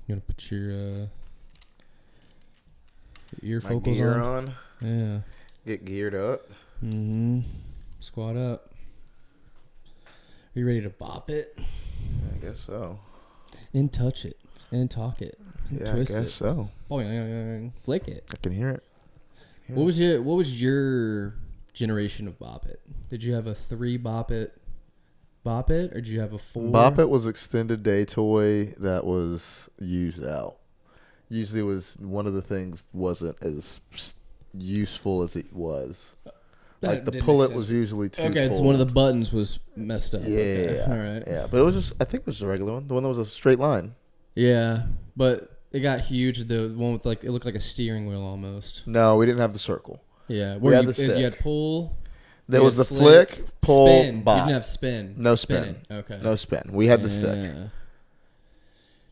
You want to put your ear My focals gear on? Yeah. Get geared up. Mm-hmm. Squat up. Are you ready to bop it? I guess so. And touch it. And talk it. And Yeah, twist I guess so. Flick it. I can hear it. What was your generation of bop it? Did you have a 3 bop it, or did you have a 4? Bop It was extended day toy that was used out. Usually, was one of the things wasn't as useful as it was. Like the pull it was usually too. Okay, so one of the buttons was messed up. Yeah, okay. All right. Yeah, but it was just. I think it was the regular one, the one that was a straight line. Yeah, but it got huge. The one with like it looked like a steering wheel almost. No, we didn't have the circle. Yeah, we had the stick. You had pull. There was the flick, pull, spin. bop. You didn't have spin. No spin. Okay. No spin. We had the stick.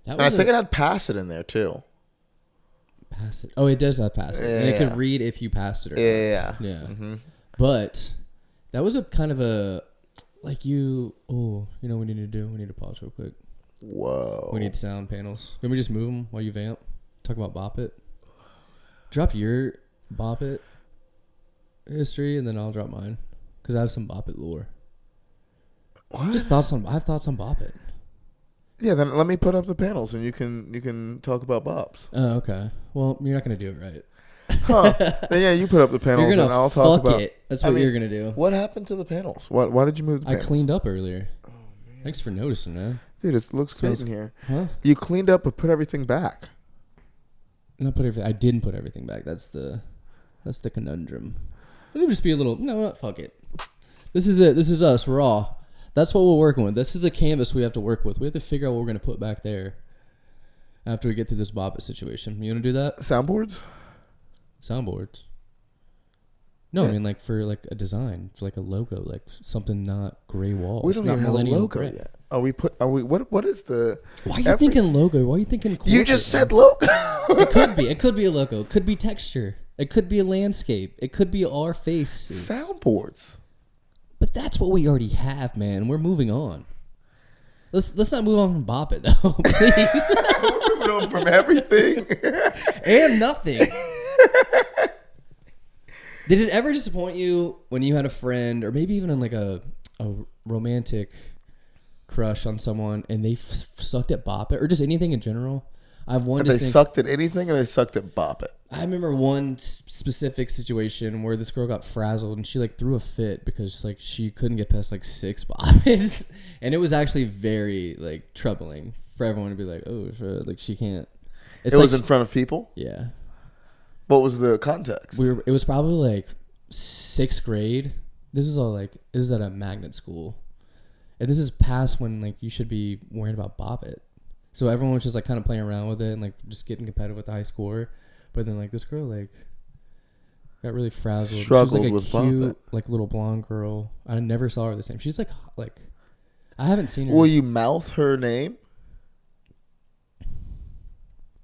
And I think it had pass it in there too. Pass it. Oh, it does have pass it. Yeah, and it could read if you passed it or not. Yeah. Mm-hmm. But that was a kind of a like you. Oh, you know what we need to do? We need to pause real quick. Whoa. We need sound panels. Can we just move them while you vamp? Talk about bop it. Drop your bop it history, and then I'll drop mine because I have some bop it lore. What? Just thoughts on. I have thoughts on bop it. Yeah, then let me put up the panels, and you can talk about bops. Oh, okay. Well, you're not gonna do it right. Huh? Then yeah, you put up the panels, and I'll talk about it. That's what you're gonna do. What happened to the panels? Why did you move the panels? I cleaned up earlier. Oh man. Thanks for noticing, man. Dude, it looks great in here. Huh? You cleaned up but put everything back. Not put everything. I didn't put everything back. That's the conundrum. Let me just be a little. No, fuck it. This is it. This is us. Raw. That's what we're working with. This is the canvas we have to work with. We have to figure out what we're gonna put back there after we get through this bop it situation. You wanna do that? Soundboards. Soundboards. No, Yeah. I mean like for like a design, for like a logo, like something not gray walls. We don't not even have a logo gray. yet. What is the? Why are you thinking logo? Why are you thinking? You just said logo. It could be. It could be a logo. It could be texture. It could be a landscape. It could be our faces. Soundboards. But that's what we already have, man. We're moving on. Let's not move on from Bop It though, please. We're moving on from everything and nothing. Did it ever disappoint you when you had a friend, or maybe even in like a romantic crush on someone, and they sucked at Bop It, or just anything in general? I've one. They sucked at anything, or they sucked at Bop It. I remember one specific situation where this girl got frazzled, and she like threw a fit because like she couldn't get past like 6 Bop Its, and it was actually very like troubling for everyone to be like, oh, like she can't. It was in front of people. Yeah. What was the context? It was probably like 6th grade. This is at a magnet school, and this is past when like you should be worrying about Bop It. So everyone was just like kind of playing around with it and like just getting competitive with the high score. But then like this girl like got really frazzled. Struggled she was like a with cute Bop It. like little blonde girl. I never saw her the same. She's like I haven't seen her. Will you mouth her name?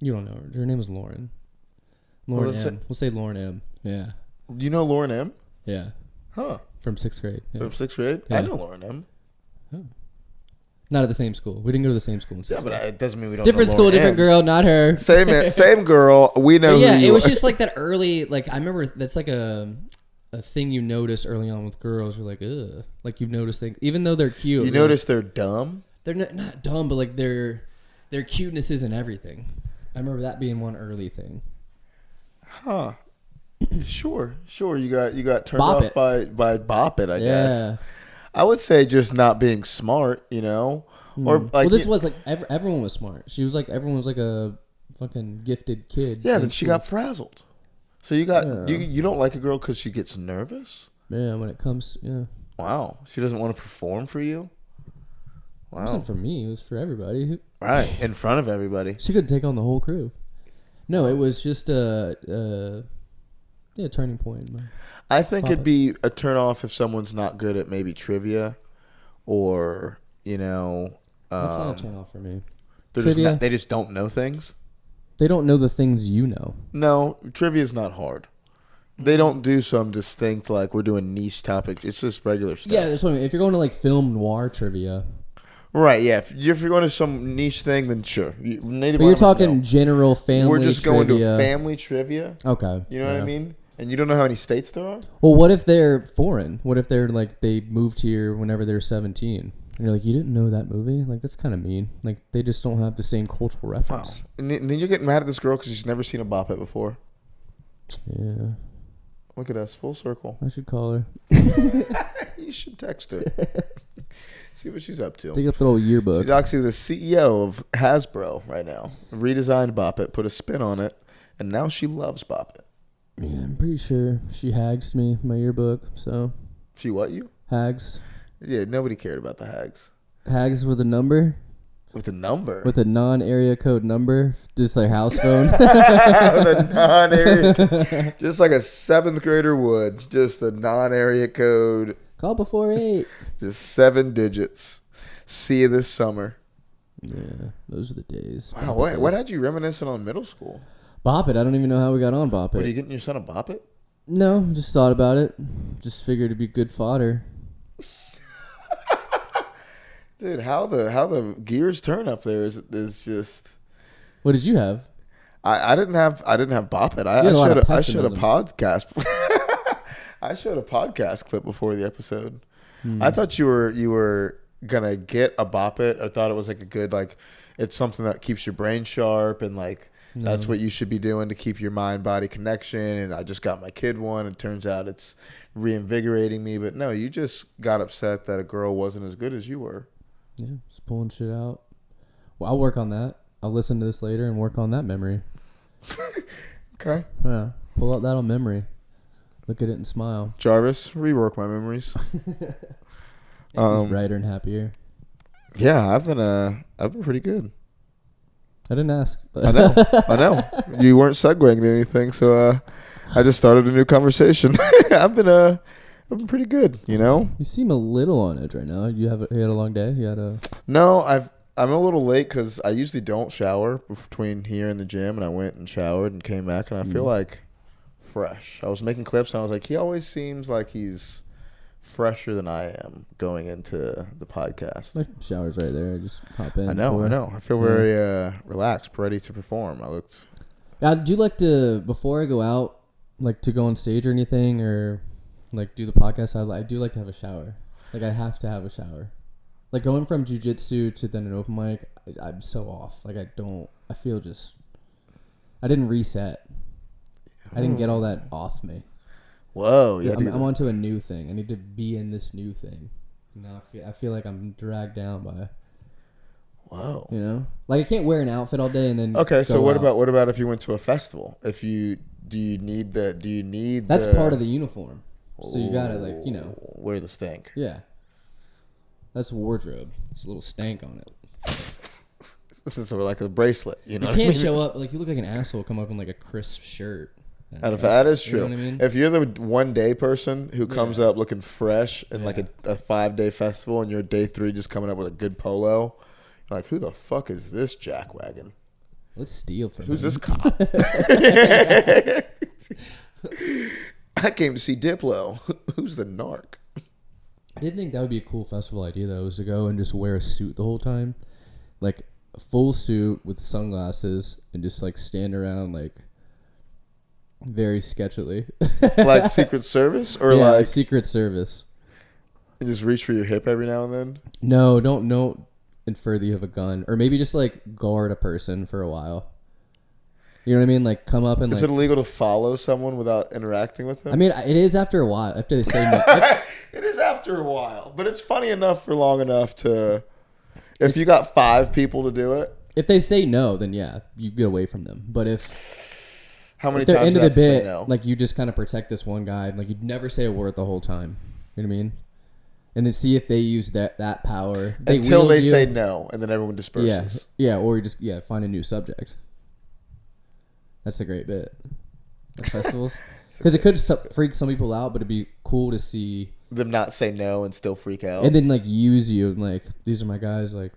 You don't know her. Her name is Lauren. Lauren M. We'll say Lauren M. Yeah. Do you know Lauren M? Yeah. Huh. From 6th grade. Yeah. From 6th grade? Yeah. I know Lauren M. Oh. Not at the same school. We didn't go to the same school. Yeah, but it doesn't mean we don't different know school, Lauren different M's. girl, not her. Same girl. We know yeah, who you it was are. just like that early, like I remember that's like a thing you notice early on with girls. You're like, ugh. Like you notice things, even though they're cute. You notice they're dumb? They're not dumb, but like their cuteness isn't everything. I remember that being one early thing. Huh. Sure. You got turned Bop off by Bop It, I Yeah. guess. I would say just not being smart, you know? Or like, well, this was like everyone was smart. She was like everyone was like a fucking gifted kid. yeah, then she got frazzled. So you don't like a girl because she gets nervous? Yeah, when it comes, yeah. Wow. She doesn't want to perform for you? Wow. It wasn't for me. It was for everybody. Right, in front of everybody. She could take on the whole crew. No, it was just a turning point. I think it'd be a turn off if someone's not good at maybe trivia, or you know. That's not a turn off for me. They just don't know things. They don't know the things you know. No, trivia is not hard. They don't do some distinct like we're doing niche topics. It's just regular stuff. Yeah, that's what I mean. If you're going to like film noir trivia, Right, yeah. If you're going to some niche thing, then sure. But you're talking general family. We're just trivia. going to family trivia. Okay. You know what I mean? And you don't know how many states there are? Well, what if they're foreign? What if they're like they moved here whenever they were 17? And you're like, you didn't know that movie? Like, that's kind of mean. Like, they just don't have the same cultural reference. Wow. And then you're getting mad at this girl because she's never seen a Bop It before. Yeah. Look at us, full circle. I should call her. You should text her. See what she's up to. Dig up the old yearbook. She's actually the CEO of Hasbro right now. Redesigned Bop It, put a spin on it, and now she loves Bop It. Yeah, I'm pretty sure she hagsed me my yearbook, so. She what you? Hagsed. Yeah, nobody cared about the hags. Hags with a number? With a number? With a non-area code number? Just like house phone? With a non-area just like a 7th grader would. Just the non-area code. Call before 8. Just 7 digits. See you this summer. Yeah, those are the days. Wow, what had you reminiscing on middle school? Bop It. I don't even know how we got on Bop It. What, are you getting your son a Bop It? No, just thought about it. Just figured it'd be good fodder. Dude, how the gears turn up there is just. What did you have? I didn't have Bop It. I showed a podcast. I showed a podcast clip before the episode. I thought you were gonna get a Bop It. I thought it was like a good it's something that keeps your brain sharp and that's what you should be doing to keep your mind-body connection. And I just got my kid one. It turns out it's reinvigorating me. But no, you just got upset that a girl wasn't as good as you were. Yeah, just pulling shit out. Well, I'll work on that. I'll listen to this later and work on that memory. Okay. Yeah, pull out that on memory. Look at it and smile. Jarvis, rework my memories. He's brighter and happier. Yeah, I've been pretty good. I didn't ask. But I know. You weren't segueing to anything, so I just started a new conversation. I've been pretty good, you know. You seem a little on edge right now. You had a long day. No, I'm a little late because I usually don't shower between here and the gym, and I went and showered and came back, and I feel like fresh. I was making clips, and I was like, he always seems like he's fresher than I am going into the podcast. My shower's right there. I just hop in. I know. I feel very relaxed, ready to perform. Do you like to, before I go out, like to go on stage or anything, or like do the podcast? I do like to have a shower. Like I have to have a shower. Like going from jiu-jitsu to then an open mic, I'm so off. Like I feel just, I didn't reset. I didn't get all that off me. Whoa, yeah. I'm onto a new thing. I need to be in this new thing. Now I feel like I'm dragged down by. Whoa. You know, like I can't wear an outfit all day and then. Okay, so what about if you went to a festival? Do you need That's part of the uniform. So you gotta wear the stank. Yeah. That's wardrobe. There's a little stank on it. This is sort of like a bracelet. You know, you can't show up you look like an asshole. Come up in like a crisp shirt. That is true. You know what I mean? If you're the one day person who comes up looking fresh in like a 5-day festival, and you're day 3 just coming up with a good polo, you're like, who the fuck is this jackwagon? Let's steal from Who's him. this cop? I came to see Diplo. Who's the narc? I didn't think that would be a cool festival idea though, was to go and just wear a suit the whole time, like a full suit with sunglasses, and just like stand around like very sketchily. Like Secret Service or like Secret Service. And just reach for your hip every now and then? No, don't infer that you have a gun. Or maybe just like guard a person for a while. You know what I mean? Like come up and Is it illegal to follow someone without interacting with them? I mean, it is after a while. After they say no. It is after a while. But it's funny enough for long enough to... If you got 5 people to do it... If they say no, then yeah, you get away from them. But if... How many at the times end do of I the have to say bit, no? like you just kind of protect this one guy. Like you'd never say a word the whole time. You know what I mean? And then see if they use that power. Until they say no, and then everyone disperses. Yeah, or you just find a new subject. That's a great bit. At festivals. Because it could freak some people out, but it'd be cool to see them not say no and still freak out. And then like use you and like, these are my guys, like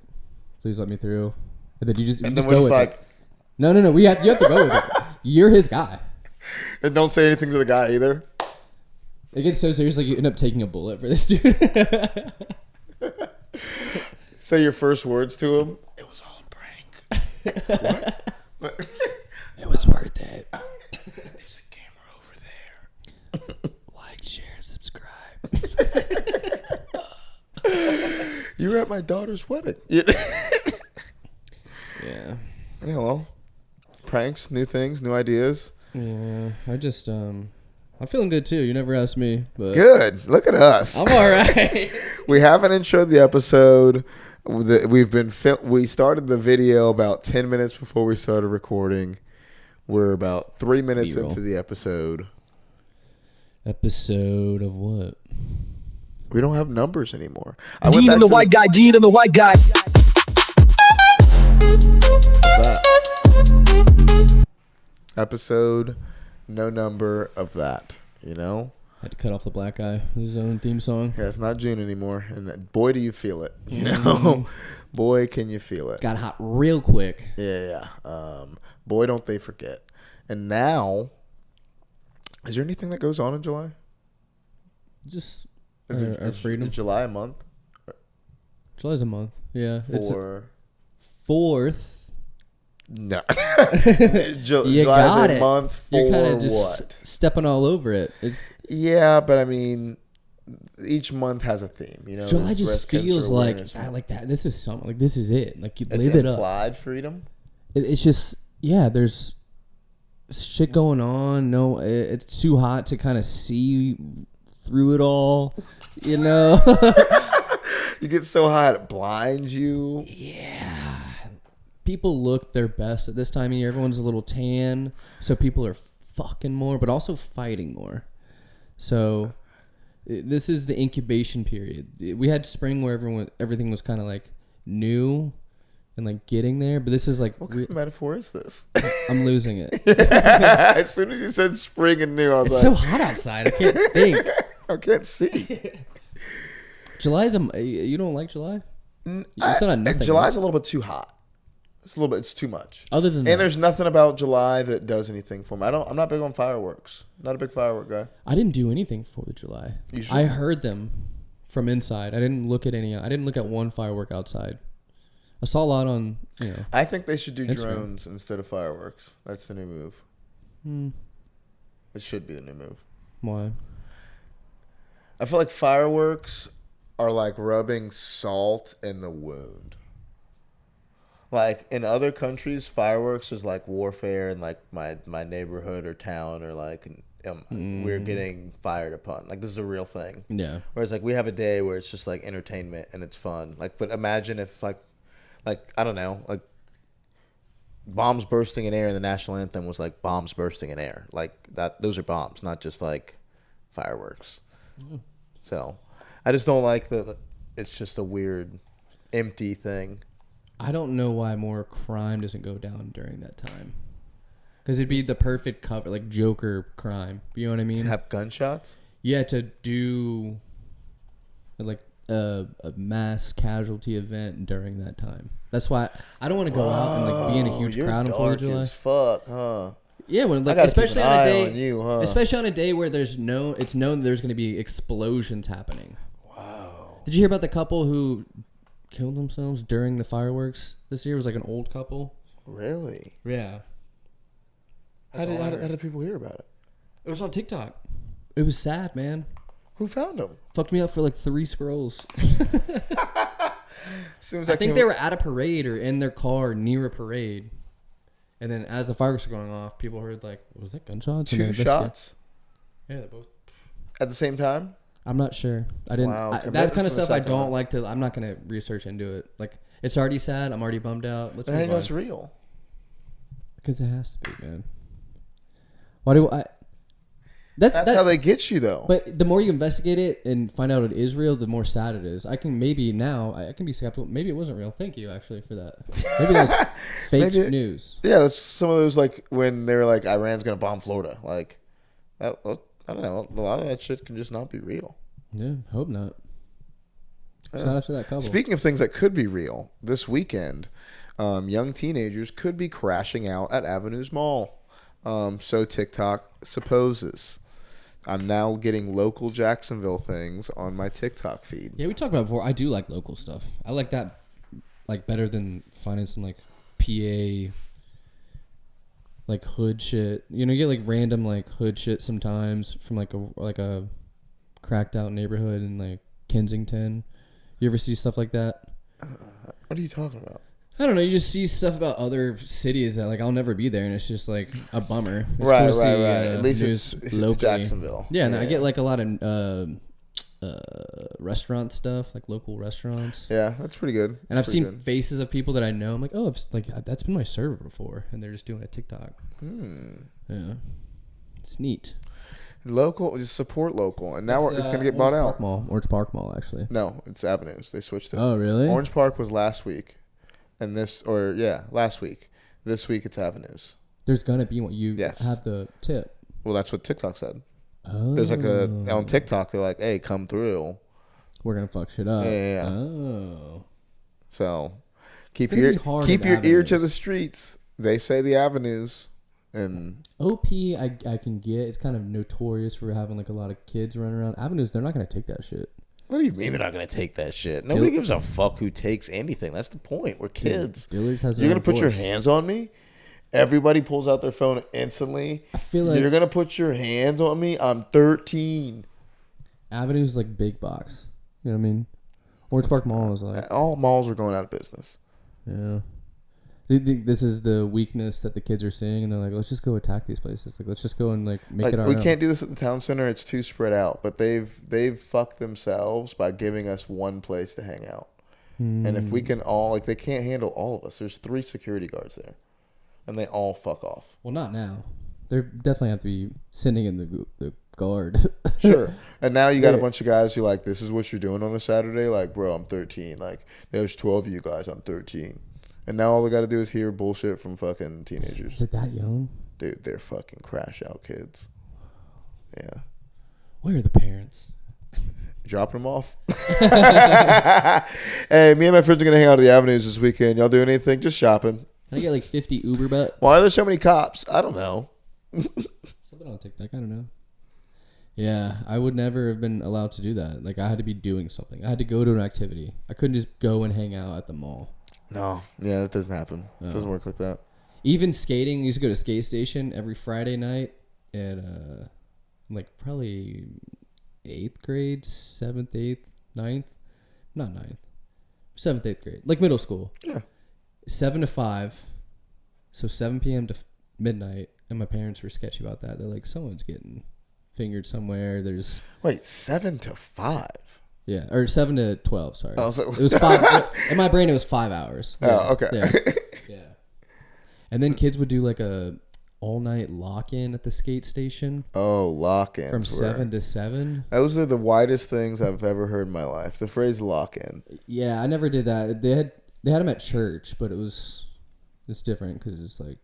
please let me through. And then you just go with like it. No. You have to go with it. You're his guy. And don't say anything to the guy either. It gets so serious, like you end up taking a bullet for this dude. Say your first words to him. It was all a prank. What? It was worth it. There's a camera over there. Like, share, subscribe. You were at my daughter's wedding. Yeah. Yeah, well, pranks, new things, new ideas. Yeah, I just I'm feeling good too. You never asked me, but Good. Look at us. I'm all right. We haven't introed the episode. We started the video about 10 minutes before we started recording. We're about 3 minutes B-roll. into the episode. Episode of what? We don't have numbers anymore. Dean and the white guy. Dean and the white guy. Episode, no number of that. You know? Had to cut off the black guy. His own theme song. Yeah, it's not June anymore. And boy, do you feel it. You know? Boy, can you feel it. Got hot real quick. Yeah. Boy, don't they forget. And now, is there anything that goes on in July? Just Is freedom. July a month? July's a month. Yeah. It's For 4th. no. You July's got a it. month for You're kind of just what? stepping all over it. It's Yeah, but I mean, each month has a theme. You know, July there's just breast cancer feels like awareness. I like that. This is something. Like this is it. Like you It's live it up. implied freedom. It's just there's shit going on. No, it's too hot to kind of see through it all. You know. You get so hot it blinds you. Yeah. People look their best at this time of year. Everyone's a little tan, so people are fucking more, but also fighting more. So this is the incubation period. We had spring where everything was kind of like new and like getting there, but this is like What kind of metaphor is this? I'm losing it. As soon as you said spring and new, I was It's like, so hot outside. I can't think. I can't see. July's you don't like July? It's not nothing. July's a little bit too hot. It's too much. Other than And that, there's nothing about July that does anything for me. I'm not big on fireworks. Not a big firework guy. I didn't do anything 4th of July. You should. I heard them from inside. I didn't look at one firework outside. I saw a lot on, I think they should do Instagram. drones instead of fireworks. That's the new move. It should be the new move. Why? I feel like fireworks are like rubbing salt in the wound. Like in other countries, fireworks is like warfare in like my neighborhood or town or like we're getting fired upon. Like this is a real thing. Yeah. Whereas like we have a day where it's just like entertainment and it's fun. Like, but imagine if like I don't know, like bombs bursting in air and the national anthem was like bombs bursting in air. Like that, those are bombs, not just like fireworks. So I just don't like it's just a weird, empty thing. I don't know why more crime doesn't go down during that time. Because it'd be the perfect cover, like Joker crime. You know what I mean? To have gunshots? Yeah, to do like a mass casualty event during that time. That's why I don't want to go out and like be in a huge crowd on 4th of July. As fuck, huh? Yeah, when like especially on a day, especially on a day where it's known that there's going to be explosions happening. Wow. Did you hear about the couple who killed themselves during the fireworks this year? It was like an old couple. Really? Yeah. How did people hear about it? It was on TikTok. It was sad, man. Who found them? Fucked me up for like 3 scrolls. I think they were at a parade or in their car near a parade. And then as the fireworks were going off, people heard like, was that gunshots? 2 shots? Yeah, they both. At the same time? I'm not sure. I didn't. Wow, that kind of stuff I don't one. like to. I'm not going to research into it. Like, it's already sad. I'm already bummed out. Let's How do you move know on. it's real? Because it has to be, man. Why do I? That's how they get you, though. But the more you investigate it and find out it is real, the more sad it is. I can be skeptical. Maybe it wasn't real. Thank you, actually, for that. Maybe that was fake news. Yeah, that's some of those, like, when they were like, Iran's going to bomb Florida. Like, I don't know. A lot of that shit can just not be real. Yeah, hope not. Shout out to that couple. Speaking of things that could be real, this weekend, young teenagers could be crashing out at Avenues Mall. So TikTok supposes. I'm now getting local Jacksonville things on my TikTok feed. Yeah, we talked about it before. I do like local stuff. I like that like better than finding some like PA like hood shit. You know, you get like random like hood shit sometimes from like a cracked out neighborhood in like Kensington. You ever see stuff like that? What are you talking about? I don't know. You just see stuff about other cities that like I'll never be there, and it's just like a bummer. It's Right. cool to see, At least news it's locally. Jacksonville. Yeah, and I get like a lot of restaurant stuff, like local restaurants. Yeah, that's pretty good. And I've seen faces of people that I know. I'm like, oh, like that's been my server before, and they're just doing a TikTok. Yeah, it's neat. Local, just support local, and now it's gonna get bought out. Orange Park Mall, actually. No, it's Avenues. They switched it. Oh, really? Orange Park was last week, and last week. This week it's Avenues. There's gonna be one. You have the tip. Well, that's what TikTok said. Oh. There's like on TikTok. They're like, "Hey, come through. We're gonna fuck shit up." Yeah. Oh. So keep your ear to the streets. They say the Avenues. And OP, I can get. It's kind of notorious for having like a lot of kids running around. Avenues, they're not gonna take that shit. What do you mean they're not gonna take that shit? Nobody gives a fuck who takes anything. That's the point. We're kids. Dillard's has You're gonna put your hands on me? Everybody pulls out their phone instantly. I feel like you're gonna put your hands on me. I'm 13. Avenues is like big box. You know what I mean? Orange Park Mall is like all malls are going out of business. Yeah. Do you think this is the weakness that the kids are seeing, and they're like, let's just go attack these places. Like, let's just go and like make it our own. We can't do this at the town center. It's too spread out. But they've fucked themselves by giving us one place to hang out. And if we can all they can't handle all of us. There's 3 security guards there, and they all fuck off. Well, not now. They definitely have to be sending in the guard. Sure. And now you got a bunch of guys who like, this is what you're doing on a Saturday. Like, bro, I'm 13. Like, there's 12 of you guys. I'm 13. And now all they got to do is hear bullshit from fucking teenagers. Is it that young? Dude, they're fucking crash out kids. Yeah. Where are the parents? Dropping them off. Hey, me and my friends are going to hang out at the Avenues this weekend. Y'all doing anything? Just shopping. Can I get like 50 Uber bucks? Why are there so many cops? I don't know. Something on TikTok. I don't know. Yeah, I would never have been allowed to do that. Like, I had to be doing something. I had to go to an activity. I couldn't just go and hang out at the mall. No. Yeah, that doesn't happen. It doesn't work like that. Even skating, I used to go to skate station every Friday night at like probably 8th grade, 7th, 8th, 9th. Not 9th. 7th, 8th grade. Like middle school. Yeah. 7 to 5. So 7 p.m. to midnight. And my parents were sketchy about that. They're like, someone's getting fingered somewhere. There's... Wait, 7 to 5? Yeah, or 7 to 12, sorry. Oh, so... It was 5. In my brain, it was 5 hours. Yeah, oh, okay. Yeah. Yeah. And then kids would do like a all-night lock-in at the skate station. Oh, lock-in. From 7 to 7. Those are the widest things I've ever heard in my life. The phrase lock-in. Yeah, I never did that. They had them at church, but it's different because it's like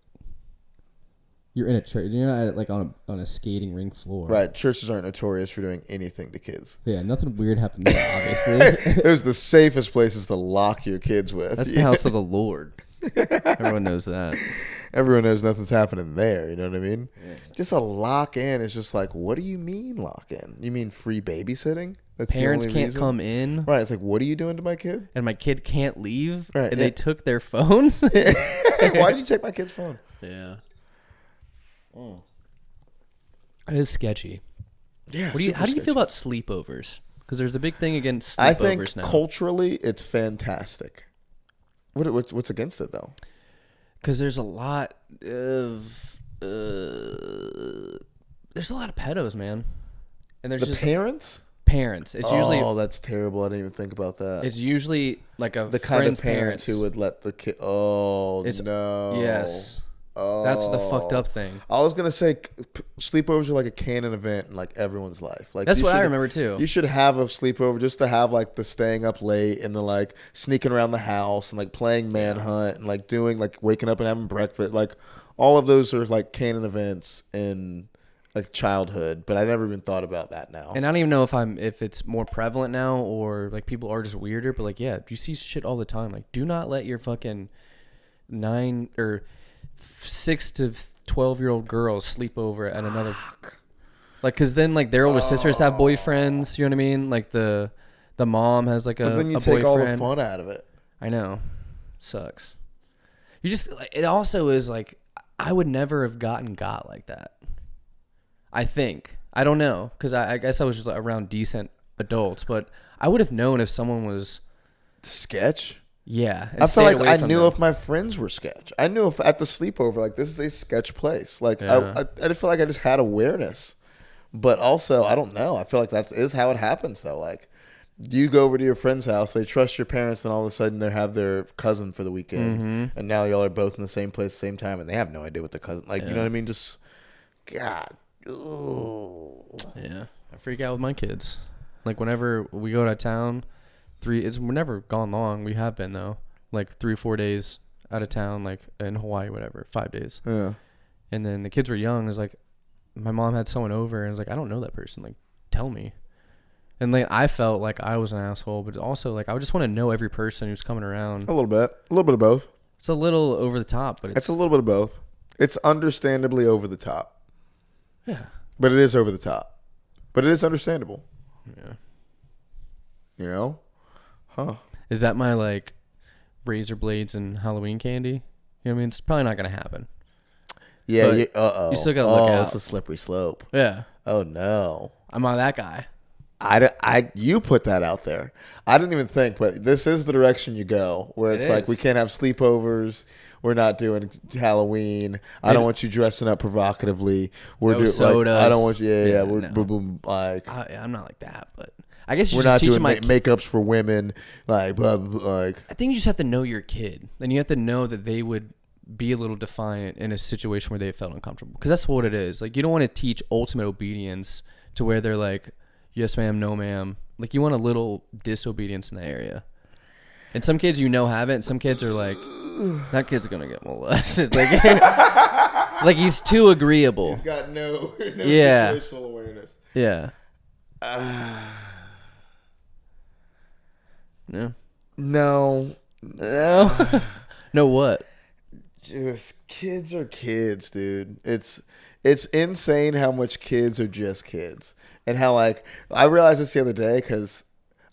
you're in a church. You're not like on a skating rink floor. Right. Churches aren't notorious for doing anything to kids. Yeah, nothing weird happened there, obviously. It was the safest places to lock your kids with. That's the house of the Lord. Everyone knows that. Everyone knows nothing's happening there. You know what I mean? Yeah. Just a lock-in is just like, what do you mean lock-in? You mean free babysitting? That's Parents the only can't reason? come in. Right. It's like, what are you doing to my kid? And my kid can't leave. Right, And yeah. they took their phones. Why did you take my kid's phone? Yeah. Oh. It is sketchy. Yeah. How do you feel about sleepovers? Because there's a big thing against sleepovers I think now. culturally it's fantastic. What's against it though? Because there's a lot of pedos, man. And there's just parents. It's usually that's terrible. I didn't even think about that. It's usually like the kind friend's of parents who would let the kid. Oh no. Yes. Oh. That's the fucked up thing. I was gonna say sleepovers are like a canon event in like everyone's life. Like that's what I should- remember too. You should have a sleepover just to have like the staying up late and the like sneaking around the house and like playing manhunt and like doing like waking up and having breakfast. Like all of those are like canon events in like childhood. But I never even thought about that now. And I don't even know if it's more prevalent now or like people are just weirder. But like, yeah, you see shit all the time. Like, do not let your fucking 9 or 6 to 12-year-old girls sleep over at another. Like, cause then like their older sisters have boyfriends. You know what I mean? Like the mom has like but then you a take boyfriend. all the fun out of it. I know. sucks. You just it also is like I would never have got like that. I think I don't know because I guess I was just around decent adults, but I would have known if someone was sketch. Yeah, I feel like I knew if my friends were sketch. I knew if at the sleepover, like this is a sketch place. Like I feel like I just had awareness, but also I don't know. I feel like that is how it happens though. Like you go over to your friend's house, they trust your parents, and all of a sudden they have their cousin for the weekend, and now y'all are both in the same place at the same time, and they have no idea what the cousin like. You know what I mean? Just God. Ooh. Yeah, I freak out with my kids. Like whenever we go to town. We're never gone long. We have been though, like 3 or 4 days out of town, like in Hawaii, whatever, 5 days. Yeah. And then the kids were young. It was like, my mom had someone over, and I was like, I don't know that person. Like, tell me. And like I felt like I was an asshole, but also like I just want to know every person who's coming around. A little bit of both. It's a little over the top, but it's a little bit of both. It's understandably over the top. Yeah. But it is over the top. But it is understandable. Yeah. You know? Huh. Is that my like razor blades and Halloween candy? You know what I mean? It's probably not going to happen. Yeah. You still got to look out. It's a slippery slope. Yeah. Oh, no. I'm not that guy. You put that out there. I didn't even think, but this is the direction you go, where it's like we can't have sleepovers. We're not doing Halloween. I don't want you dressing up provocatively. We're doing sodas. Like, I don't want you. Yeah. We're boom, like. I'm not like that, but I guess we're not doing makeups for women. Like, like. I think you just have to know your kid, and you have to know that they would be a little defiant in a situation where they felt uncomfortable, because that's what it is. Like, you don't want to teach ultimate obedience to where they're like, yes ma'am, no ma'am. Like, you want a little disobedience in that area. And some kids have it, and some kids are like, that kid's gonna get molested. Like, like he's too agreeable. He's got no situational awareness. Yeah. No. No. No what? Just kids are kids, dude. It's insane how much kids are just kids. And how, like, I realized this the other day because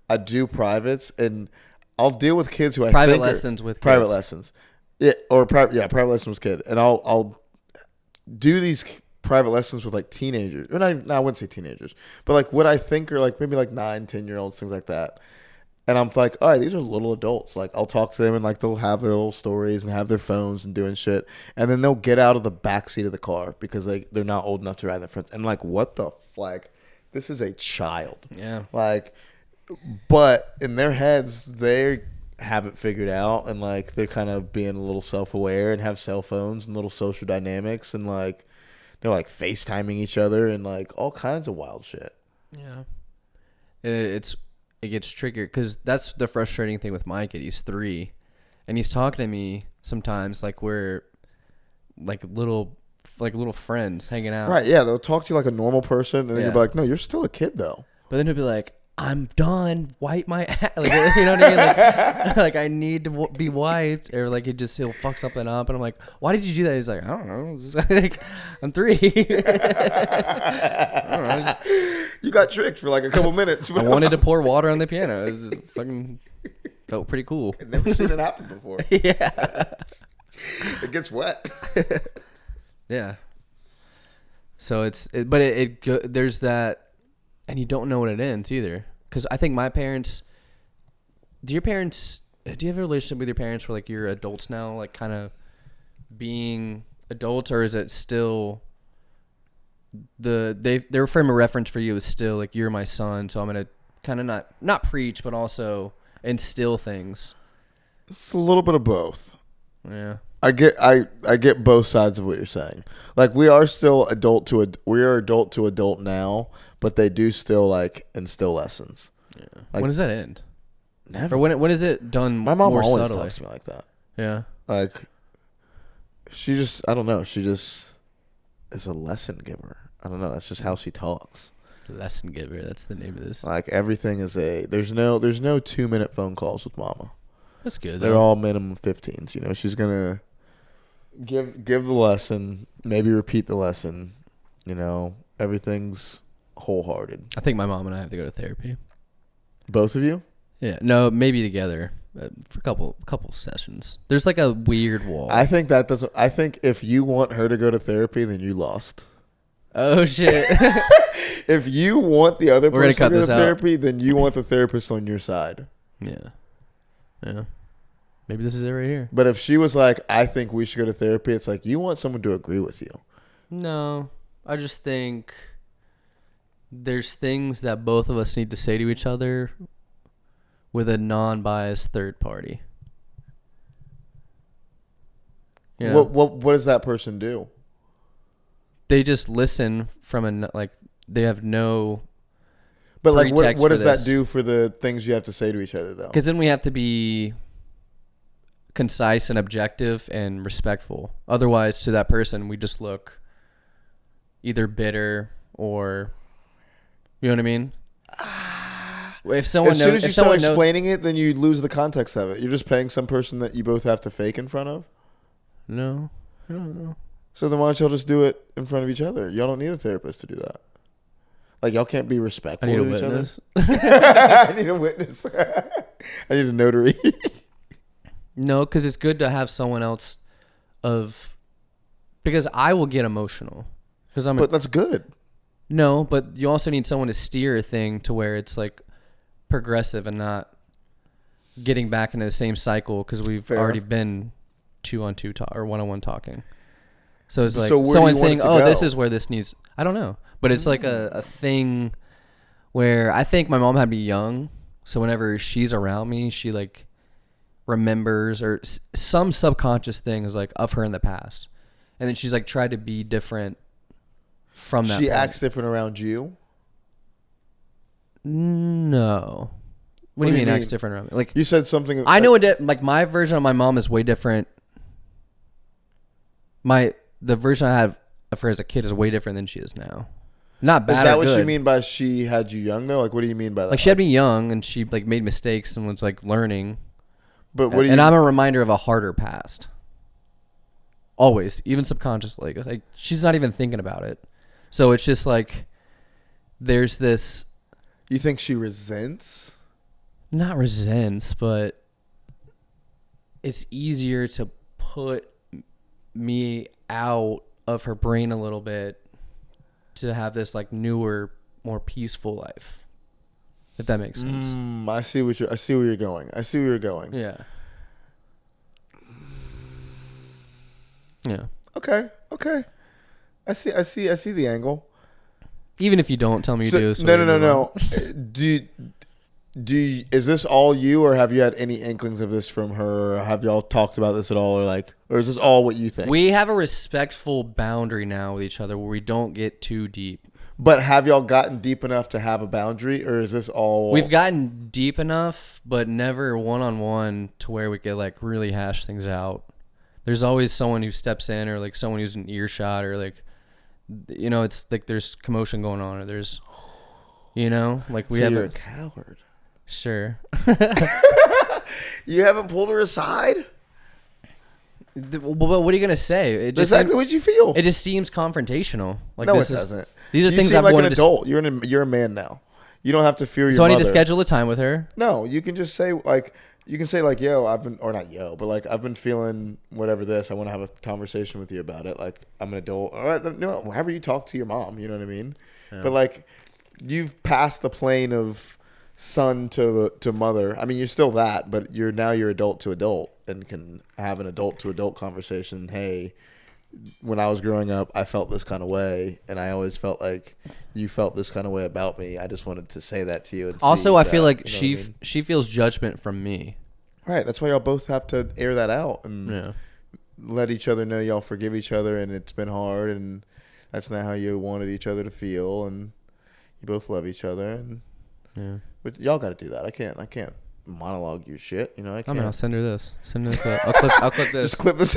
I do privates, and I'll deal with kids who private lessons with kids. Private lessons. Yeah, or private lessons with kid. And I'll do these private lessons with, like, teenagers. Or I wouldn't say teenagers. But, like, what I think are, like, maybe, like, 9, 10-year-olds, things like that. And I'm like, all right, these are little adults. Like, I'll talk to them, and, like, they'll have their little stories and have their phones and doing shit. And then they'll get out of the backseat of the car because, like, they're not old enough to ride in the front. And, like, what the like, this is a child. Yeah. Like, but in their heads, they have it figured out, and, like, they're kind of being a little self-aware and have cell phones and little social dynamics, and, like, they're, like, FaceTiming each other and, like, all kinds of wild shit. Yeah. It gets triggered because that's the frustrating thing with my kid. He's 3, and he's talking to me sometimes like we're like little friends hanging out. Right, yeah. They'll talk to you like a normal person, and then you'll be like, no, you're still a kid, though. But then he'll be like, I'm done. Wipe my ass. Like, you know what I mean? Like I need to be wiped. Or like he'll fuck something up. And I'm like, why did you do that? He's like, I don't know. Like, I'm 3. I don't know. You got tricked for like a couple minutes. I wanted to pour water on the piano. It was fucking felt pretty cool. I've never seen it happen before. Yeah. It gets wet. Yeah. So there's that. And you don't know when it ends either. Because I think my parents... do you have a relationship with your parents where, like, you're adults now, like, kind of being adults? Or is it still... their frame of reference for you is still, like, you're my son, so I'm going to kind of not preach, but also instill things? It's a little bit of both. Yeah. I get both sides of what you're saying. Like, we are still adult to adult now, but they do still like instill lessons. Yeah. Like, when does that end? Never. Or when is it done? My mom more always subtly? talks to me like that. Yeah. Like, she just, I don't know. She just is a lesson giver. I don't know. That's just how she talks. Lesson giver. That's the name of this. Like, everything is there's no 2-minute phone calls with mama. That's good. They're all minimum 15s. You know, she's gonna give the lesson, maybe repeat the lesson. You know, everything's wholehearted. I think my mom and I have to go to therapy. Both of you? Yeah, no, maybe together for a couple sessions. There's like a weird wall. I think that doesn't. I think if you want her to go to therapy, then you lost. Oh shit! If you want the other We're gonna person cut to go to this out. therapy, then you want the therapist on your side. Yeah. Maybe this is it right here. But if she was like, I think we should go to therapy, it's like you want someone to agree with you. No, I just think there's things that both of us need to say to each other with a non-biased third party. Yeah. What does that person do? They just listen from they have no. But like, what pretext does for that this. do for the things you have to say to each other, though? Because then we have to be concise and objective and respectful. Otherwise, to that person, we just look either bitter or, you know what I mean? If someone As soon knows, as you if start someone explaining it, then you lose the context of it. You're just paying some person that you both have to fake in front of. No, I don't know. So then why don't y'all just do it in front of each other? Y'all don't need a therapist to do that. Like, y'all can't be I respectful need a to each other. witness. I need a witness. I need a notary. No, because it's good to have someone else because I will get emotional. But that's good. No, but you also need someone to steer a thing to where it's like progressive and not getting back into the same cycle because we've already been 2-on-2 or 1-on-1 talking. So it's like So where do someone you want saying, it to "Oh, this go?" is where this needs." I don't know, but it's like a thing where I think my mom had me young, so whenever she's around me, she like remembers or some subconscious thing is like of her in the past, and then she's like tried to be different from that. She point. acts different around you. No. What do you mean acts different around me? Like You said something. I know like my version of my mom is way different. The version I had of her as a kid is way different than she is now. Not bad. Is that or what good. you mean by she had you young though? Like, what do you mean by that? Like she had me young and she like made mistakes and was like learning. But what do you? And I'm a reminder of a harder past. Always, even subconsciously. Like she's not even thinking about it. So it's just like there's this. You think she resents? Not resents, but it's easier to put me out of her brain a little bit to have this like newer, more peaceful life. If that makes sense. I see where you're going. Yeah. Yeah. Okay. I see the angle. Even if you don't tell me you do. So No. Is this all you, or have you had any inklings of this from her? Or have y'all talked about this at all, or is this all what you think? We have a respectful boundary now with each other where we don't get too deep. But have y'all gotten deep enough to have a boundary, or is this all? We've gotten deep enough, but never one-on-one to where we could like really hash things out. There's always someone who steps in, or like someone who's in earshot, or like, you know, it's like there's commotion going on, or there's, you know, like we so have you're a coward. Sure. You haven't pulled her aside? But what are you gonna say? It just Exactly what you feel. It just seems confrontational. Like No, it this doesn't. These are You things seem I've like an wanted adult. You're a man now. You don't have to fear your So I mother. need to schedule a time with her. No, you can just say like yo, I've been feeling whatever this. I want to have a conversation with you about it. Like I'm an adult. All right, no, however you talk to your mom, you know what I mean. Yeah. But like you've passed the plane of son to mother. I mean, you're still that, but you're adult to adult and can have an adult to adult conversation. Hey, when I was growing up, I felt this kind of way, and I always felt like you felt this kind of way about me. I just wanted to say that to you. And also, I feel like you know she feels judgment from me. Right. That's why y'all both have to air that out and let each other know y'all forgive each other, and it's been hard, and that's not how you wanted each other to feel, and you both love each other, and but y'all got to do that. I can't monologue your shit. You know, I can't. I'll send her this. Send her this. I'll clip this. Just clip this.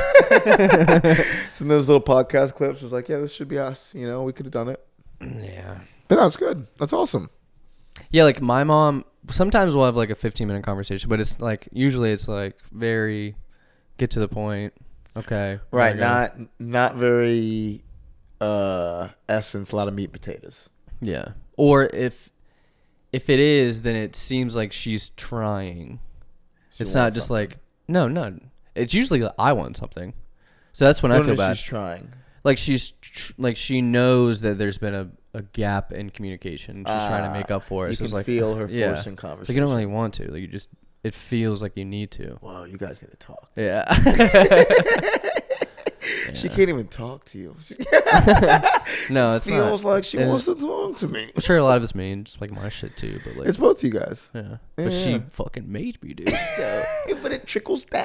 Send those little podcast clips. It's like, yeah, this should be us. You know, we could have done it. Yeah. But that's good. That's awesome. Yeah, like my mom. Sometimes we'll have like a 15-minute conversation, but it's like usually it's like very get to the point. Okay. Right. Not very essence. A lot of meat potatoes. Yeah. Or if it is, then it seems like she's trying. It's not just something. like no. It's usually like, I want something. So that's when I feel bad. She's trying. Like like she knows that there's been a gap in communication. She's trying to make up for it. You So it's can like, feel her yeah. forcing Like conversation. you don't really want to. Like you just, it feels like you need to. Whoa, you guys need to talk. Yeah. She can't even talk to you. No, it's feels not. like she wants to talk to me. I'm sure a lot of it's me and just like my shit too. But like, It's both you guys. yeah. But she fucking made me, dude. So. But it trickles down.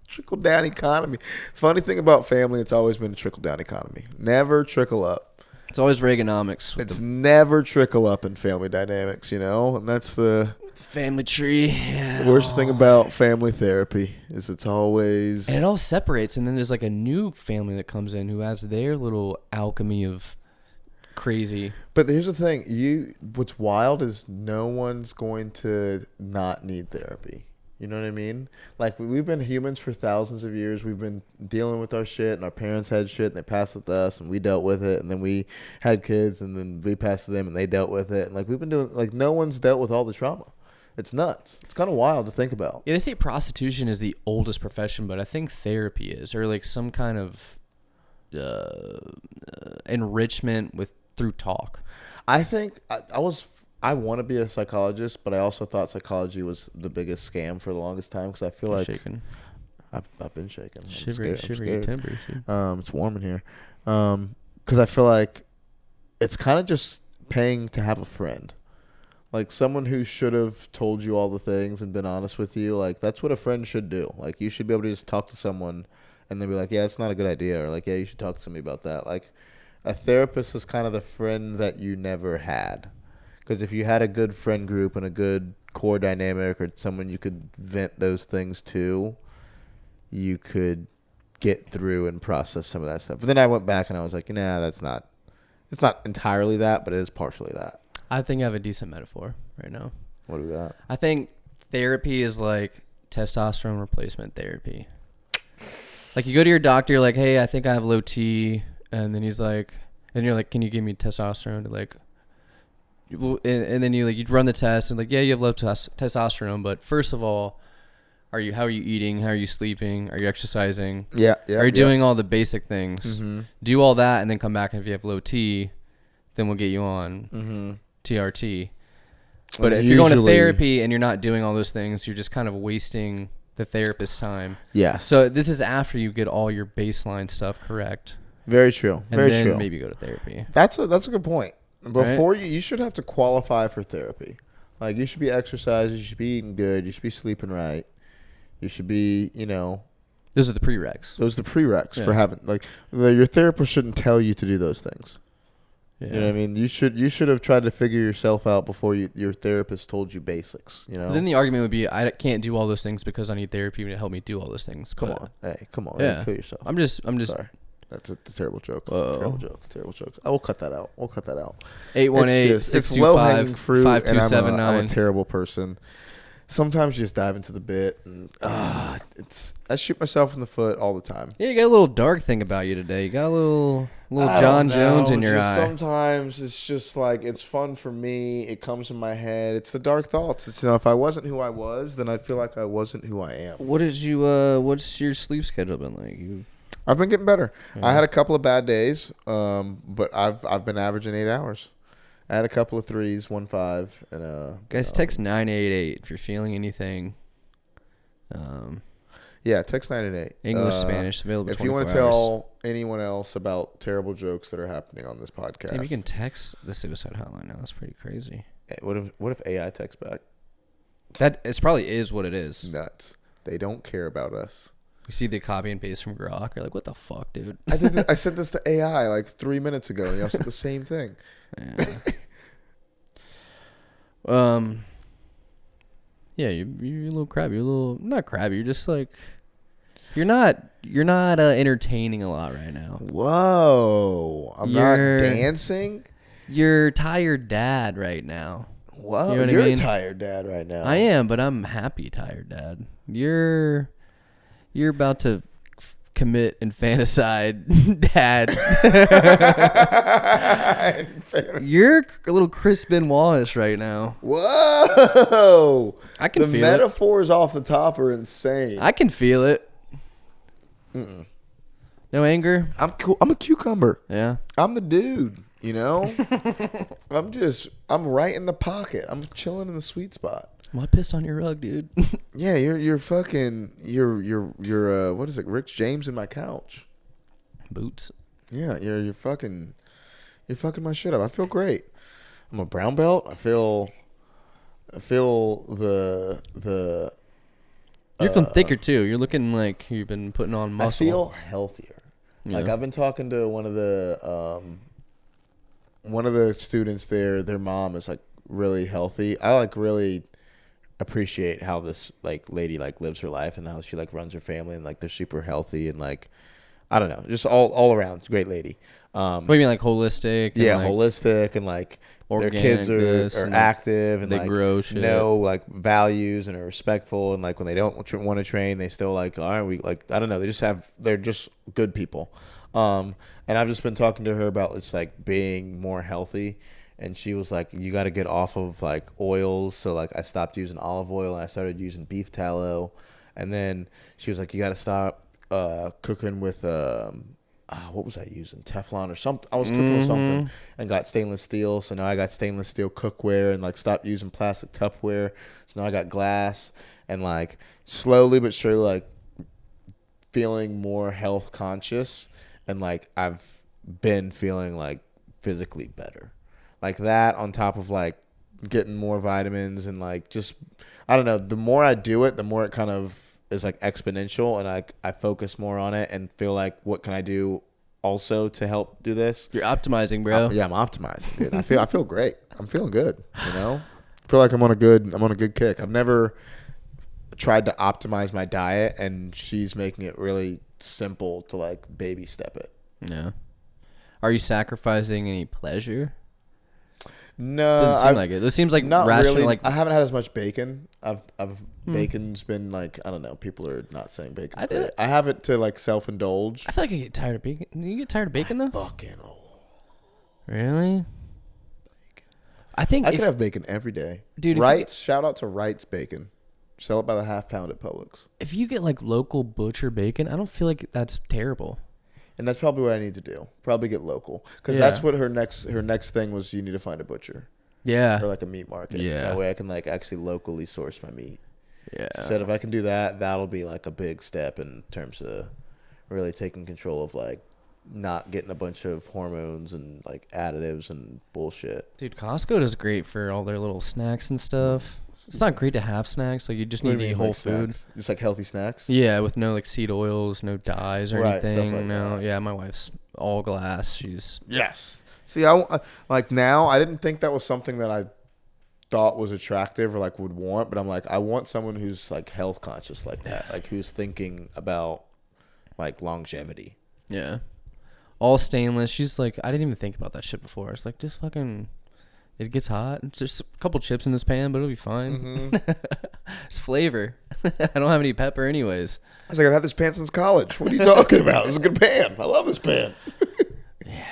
Trickle down economy. Funny thing about family, it's always been a trickle down economy. Never trickle up. It's always Reaganomics. It's never trickle up in family dynamics, you know? And that's the family tree. Yeah. the worst thing about family therapy is it's always... And it all separates, and then there's like a new family that comes in who has their little alchemy of crazy. But here's the thing. What's wild is no one's going to not need therapy. You know what I mean? Like, we've been humans for thousands of years. We've been dealing with our shit, and our parents had shit, and they passed it to us, and we dealt with it, and then we had kids, and then we passed to them, and they dealt with it. And, like, we've been doing, like, no one's dealt with all the trauma. It's nuts. It's kind of wild to think about. Yeah, they say prostitution is the oldest profession, but I think therapy is, or like some kind of enrichment through talk. I think I want to be a psychologist, but I also thought psychology was the biggest scam for the longest time because I feel like shaking. I've been shaking. Shivering timbers. It's warm in here. Because I feel like it's kind of just paying to have a friend. Like someone who should have told you all the things and been honest with you. Like that's what a friend should do. Like you should be able to just talk to someone and they'll be like, yeah, it's not a good idea. Or like, yeah, you should talk to somebody about that. Like a therapist is kind of the friend that you never had. Because if you had a good friend group and a good core dynamic or someone you could vent those things to, you could get through and process some of that stuff. But then I went back and I was like, nah, it's not entirely that, but it is partially that. I think I have a decent metaphor right now. What do we got? I think therapy is like testosterone replacement therapy. Like you go to your doctor, you're like, hey, I think I have low T. And then he's like, and you're like, can you give me testosterone to like, and then you run the test and like, yeah, you have low testosterone, but first of all, how are you eating? How are you sleeping? Are you exercising? Yeah. Are you doing all the basic things? Mm-hmm. Do all that and then come back, and if you have low T, then we'll get you on TRT. But if you're going to therapy and you're not doing all those things, you're just kind of wasting the therapist's time. Yeah. So this is after you get all your baseline stuff correct. Very true. And Very then true. maybe go to therapy. That's a good point. Before Right? you should have to qualify for therapy. Like you should be exercising, you should be eating good, you should be sleeping right. You should be, Those are the prereqs. those are the prereqs for having your therapist shouldn't tell you to do those things. Yeah. You know what I mean? You should have tried to figure yourself out before your therapist told you basics, But then the argument would be, I can't do all those things because I need therapy to help me do all those things. Come But on. Hey, come on. Yeah. Kill yourself. I'm just Sorry. That's a terrible joke. Uh-oh. Terrible joke. I will cut that out. We'll cut that out. 818-625-5279. And I'm a terrible person. Sometimes you just dive into the bit and I shoot myself in the foot all the time. Yeah, you got a little dark thing about you today. You got a little John Jones in your eye. Sometimes it's just like it's fun for me. It comes in my head. It's the dark thoughts. It's if I wasn't who I was, then I'd feel like I wasn't who I am. What's your sleep schedule been like? I've been getting better. Yeah. I had a couple of bad days, but I've been averaging 8 hours. I had a couple of 3s, 1 5, and Guys, text 988 if you're feeling anything. Yeah, text 988. English, Spanish, available. If you want to tell anyone else about terrible jokes that are happening on this podcast, maybe you can text the suicide hotline now. That's pretty crazy. What if AI texts back? That it probably is what it is. Nuts. They don't care about us. You see the copy and paste from Grok. You're like, what the fuck, dude? I said this to AI like 3 minutes ago, and y'all said the same thing. Yeah, you're a little crabby. You're a little not crabby. You're just like you're not entertaining a lot right now. Whoa, I'm not dancing. You're tired dad right now. Whoa, you know what you're I mean? a tired dad right now. I am, but I'm happy tired dad. You're about to commit infanticide, Dad. You're a little Chris Benoit right now. Whoa! I can feel the metaphors off the top are insane. I can feel it. Mm-mm. No anger. I'm cool. I'm a cucumber. Yeah. I'm the dude. You know. I'm right in the pocket. I'm chilling in the sweet spot. Well, I pissed on your rug, dude. Yeah, you're fucking what is it? Rick James in my couch. Boots. Yeah, you're fucking my shit up. I feel great. I'm a brown belt. I feel the You're looking thicker too. You're looking like you've been putting on muscle. I feel healthier. Yeah. Like I've been talking to one of the students there. Their mom is like really healthy. I like really appreciate how this like lady like lives her life and how she like runs her family, and like they're super healthy and like I don't know, just all around great lady. What do you mean, like holistic? Yeah, like holistic and like their kids are active and they like grow shit. Know like values and are respectful, and like when they don't want to train, they still like all right, we like I don't know, they're just good people. And I've just been talking to her about it's like being more healthy. And she was like, you got to get off of like oils. So like I stopped using olive oil and I started using beef tallow. And then she was like, you got to stop cooking with, what was I using? Teflon or something. I was cooking with something and got stainless steel. So now I got stainless steel cookware and like stopped using plastic Tupperware. So now I got glass and like slowly but surely like feeling more health conscious. And like I've been feeling like physically better. Like that on top of like getting more vitamins and like just I don't know, the more I do it, the more it kind of is like exponential, and I focus more on it and feel like what can I do also to help do this. You're optimizing, bro. Yeah, I'm optimizing, dude. I feel great. I'm feeling good, you know? I feel like I'm on a good kick. I've never tried to optimize my diet, and she's making it really simple to like baby step it. Yeah. Are you sacrificing any pleasure? No, doesn't seem like it. It seems like not rational. really. Like I haven't had as much bacon. Bacon's been like I don't know. People are not saying bacon. I have it to like self indulge. I feel like I get tired of bacon. You get tired of bacon though? Fucking really? Bacon. I think I could have bacon every day, dude. Wrights, shout out to Wrights Bacon. Sell it by the half pound at Publix. If you get like local butcher bacon, I don't feel like that's terrible. And that's probably what I need to do. Probably get local, because that's what her next thing was. You need to find a butcher. Yeah. Or like a meat market. Yeah. That way I can like actually locally source my meat. Yeah. She said if I can do that, that'll be like a big step in terms of really taking control of like not getting a bunch of hormones and like additives and bullshit. Dude, Costco does great for all their little snacks and stuff. It's not great to have snacks. Like you just need to eat whole food. Snacks? Just like healthy snacks? Yeah, with no like seed oils, no dyes or anything. Stuff like no, that. yeah, my wife's all glass. She's Yes. See, I like now. I didn't think that was something that I thought was attractive or like would want, but I'm like, I want someone who's like health conscious like that, like who's thinking about like longevity. yeah, all stainless. She's like, I didn't even think about that shit before. It's like just fucking. It gets hot. It's just a couple chips in this pan, but it'll be fine. Mm-hmm. It's flavor. I don't have any pepper anyways. I was like, I've had this pan since college. What are you talking about? This is a good pan. I love this pan. Yeah.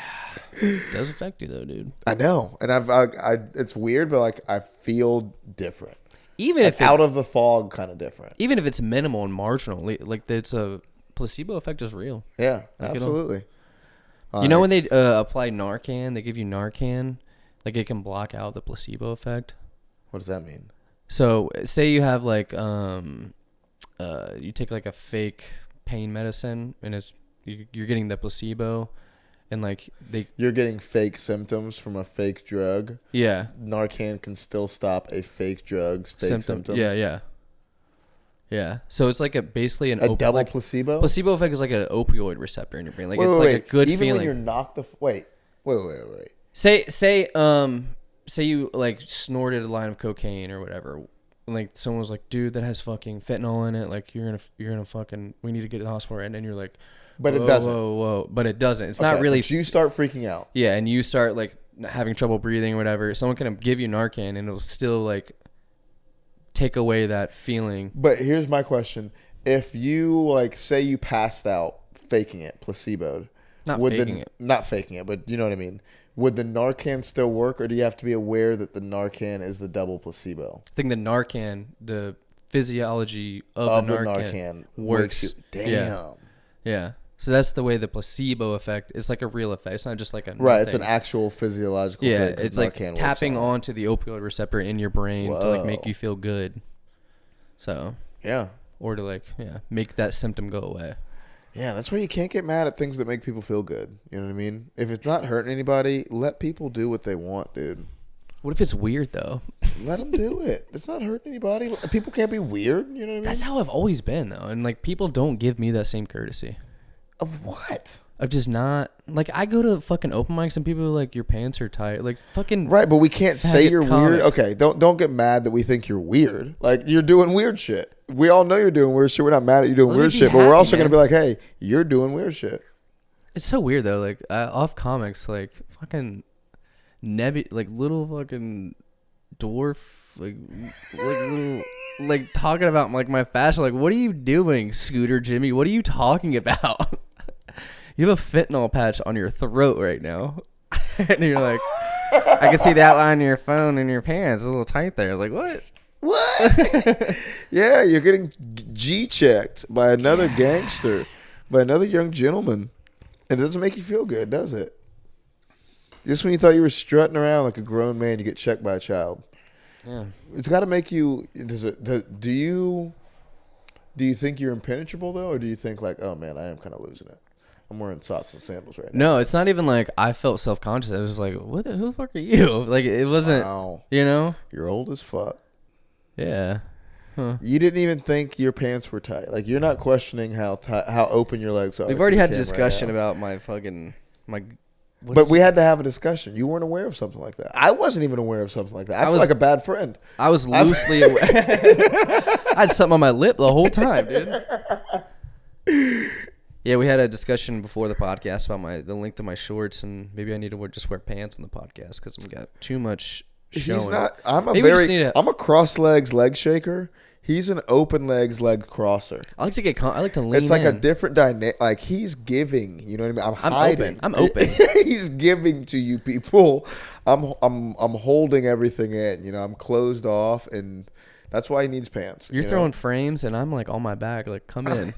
It does affect you though, dude. I know. And I it's weird, but like I feel different. Even like if out of the fog kind of different. Even if it's minimal and marginal, like it's a placebo effect is real. Yeah, like absolutely. You know when they apply Narcan, they give you Narcan. Like it can block out the placebo effect. What does that mean? So say you have like you take like a fake pain medicine and you're getting the placebo, and like you're getting fake symptoms from a fake drug. Yeah. Narcan can still stop a fake drug's fake symptoms. Yeah. Yeah. So it's like basically a double placebo. Placebo effect is like an opioid receptor in your brain. Like it's like a good Even feeling. when you're knocked wait. Say you like snorted a line of cocaine or whatever. Like someone was like, dude, that has fucking fentanyl in it. Like you're gonna fucking, we need to get to the hospital right now. And you're like, but it doesn't. Whoa. But it doesn't. It's not really. But you start freaking out. Yeah, and you start like having trouble breathing or whatever. Someone can give you Narcan and it'll still like take away that feeling. But here's my question: if you like say you passed out faking it, placeboed. Not faking it, but you know what I mean. Would the Narcan still work, or do you have to be aware that the Narcan is the double placebo? I think the Narcan, the physiology of the Narcan works. Damn. Yeah. So that's the way the placebo effect is like a real effect. It's not just like a right. thing. It's an actual physiological. Yeah, thing, it's like Narcan tapping on onto the opioid receptor in your brain to like make you feel good. So yeah, or to like make that symptom go away. Yeah, that's why you can't get mad at things that make people feel good. You know what I mean? If it's not hurting anybody, let people do what they want, dude. What if it's weird though? Let them do it. It's not hurting anybody. People can't be weird. You know what I mean? That's how I've always been though, and like people don't give me that same courtesy. Of what? Of just not like I go to fucking open mics and people are like your pants are tight, like fucking right. But we can't say you're weird. comics. Okay, don't get mad that we think you're weird. Like you're doing weird shit. We all know you're doing weird shit. We're not mad at you doing weird shit, but we're also gonna be like, hey, you're doing weird shit. It's so weird though. Like off comics, like fucking like little fucking dwarf, like little. Like talking about like my fashion, like what are you doing, Scooter Jimmy? What are you talking about? You have a fentanyl patch on your throat right now, and you're like, I can see the outline of your phone and your pants. It's a little tight there. I was like, what? What? Yeah, you're getting G-checked by another gangster, by another young gentleman, and it doesn't make you feel good, does it? Just when you thought you were strutting around like a grown man, you get checked by a child. Yeah, it's got to make you. Do you think you're impenetrable though, or do you think like, oh man, I am kind of losing it? I'm wearing socks and sandals right now. No, it's not even like I felt self-conscious. I was like, who the fuck are you? Like it wasn't. Wow. You know, you're old as fuck. Yeah. Huh. You didn't even think your pants were tight. Like you're not questioning how open your legs are. We've already had a discussion about my fucking But we had to have a discussion. You weren't aware of something like that. I wasn't even aware of something like that. I feel like a bad friend. I was loosely aware. I had something on my lip the whole time, dude. Yeah, we had a discussion before the podcast about the length of my shorts, and maybe I need to just wear pants on the podcast because I've got too much showing. He's not. I'm a cross legs leg shaker. He's an open legs leg crosser. I like to lean. It's like a different dynamic. Like he's giving. You know what I mean? I'm hiding. I'm open. He's giving to you people. I'm holding everything in. You know, I'm closed off, and that's why he needs pants. You're throwing frames, and I'm like on my back. Like, come in.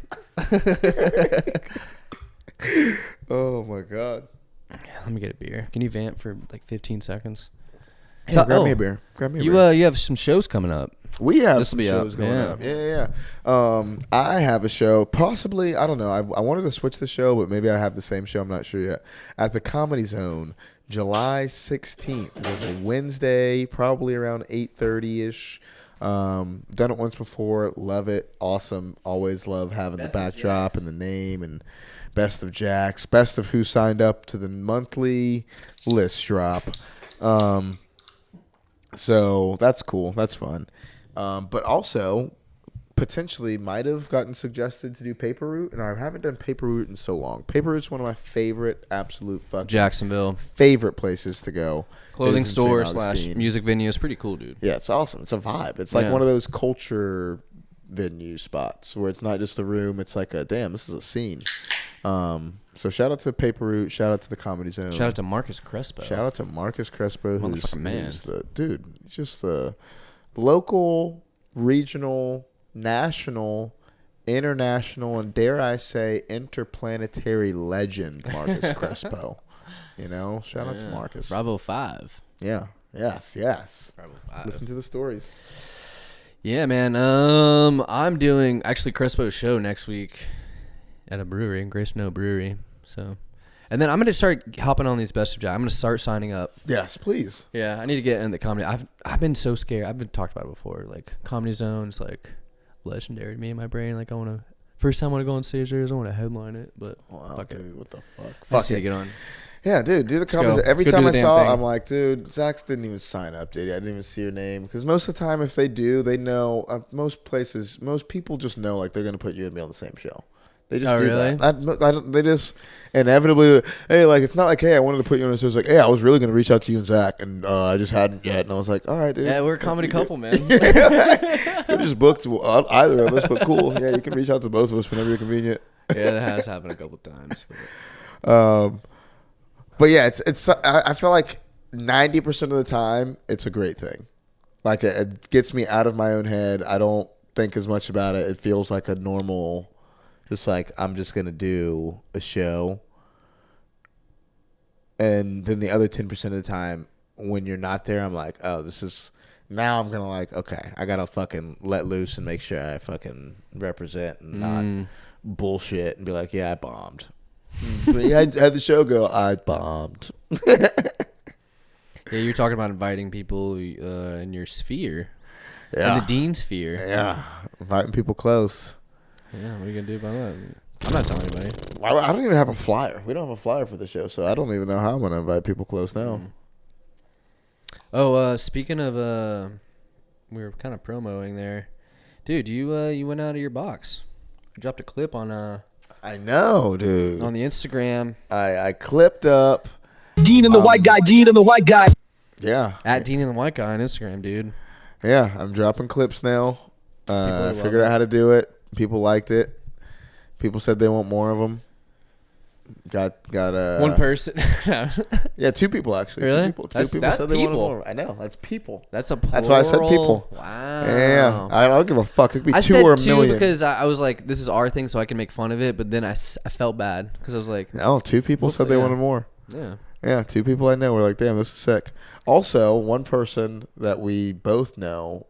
Oh my god. Let me get a beer. Can you vamp for like 15 seconds? Hey, grab me a beer. You have some shows coming up. We have some shows going up. Yeah. I have a show. Possibly, I don't know. I wanted to switch the show, but maybe I have the same show. I'm not sure yet. At the Comedy Zone, July 16th. It was a Wednesday, probably around 8:30ish. Done it once before. Love it. Awesome. Always love having the backdrop and the name and best of Jack's. Best of who signed up to the monthly list drop. So that's cool. That's fun. But also, potentially might have gotten suggested to do Paper Route, and I haven't done Paper Route in so long. Paper Route's one of my favorite, absolute fucking Jacksonville favorite places to go. Clothing store / music venue. It's pretty cool, dude. Yeah, it's awesome. It's a vibe. It's like one of those culture venue spots where it's not just a room. It's like this is a scene. So shout out to Paper Route. Shout out to the Comedy Zone. Shout out to Marcus Crespo. Who's the dude. Just the local, regional, national, international, and dare I say, interplanetary legend, Marcus Crespo. You know, shout out to Marcus. Bravo 5. Yeah. Yes. Bravo 5. Listen to the stories. Yeah, man. I'm doing actually Crespo's show next week at a brewery, Grace Snow Brewery. So, and then I'm gonna start hopping on these best of Jack. I'm gonna start signing up. Yes, please. Yeah, I need to get in the comedy. I've been so scared. I've been talked about it before. Like Comedy Zone's like legendary to me in my brain. Like first time I want to go on stage there is I want to headline it. But wow, dude, what the fuck? Fuck it. Get on. Yeah, dude, do the comedy. Every time I saw it, I'm like, dude, Zack didn't even sign up, did he? I didn't even see your name. Because most of the time, if they do, they know. Most people just know, like, they're going to put you and me on the same show. They just do that. They just inevitably, hey, like, it's not like, hey, I wanted to put you on the show. It's like, hey, I was really going to reach out to you and Zack, and I just hadn't yet. And I was like, all right, dude. Yeah, we're a comedy couple, man. You just booked either of us, but cool. Yeah, you can reach out to both of us whenever you're convenient. Yeah, that has happened a couple times. But. But yeah, it's. I feel like 90% of the time it's a great thing. Like it gets me out of my own head. I don't think as much about it. It feels like a normal, just like I'm just gonna do a show. And then the other 10% of the time, when you're not there, I'm like, oh, this is. Now I'm gonna like, okay, I gotta fucking let loose and make sure I fucking represent and not bullshit and be like, yeah, I bombed. So yeah, I had the show go, I bombed. Yeah, you're talking about inviting people in your sphere, Yeah. in the dean sphere. Yeah, inviting people close. Yeah, what are you gonna do about that? I'm not telling anybody. I don't even have a flyer. We don't have a flyer for the show, so I don't even know how I'm gonna invite people close now. Oh, speaking of, we were kind of promoting there, dude. You went out of your box. You dropped a clip on I know, dude. on the Instagram I clipped up. Dean and the white guy, Dean and the white guy. Yeah, at Dean and the White Guy on Instagram, dude. yeah. I'm dropping clips now. I love figured out how to do it. People liked it. People said they want more of them. Got One person. Yeah, 2 people actually. Really? 2 people. That's 2 people said they wanted people. more. I know. That's people. That's a plural. That's why I said people. Wow. Yeah, I don't give a fuck. It could be I 2 said or a 2 million. because I was like, this is our thing, so I can make fun of it. But then I felt bad because I was like, No, 2 people said they yeah. wanted more. yeah. Yeah, 2 people I know were like, damn, this is sick. Also, one person that we both know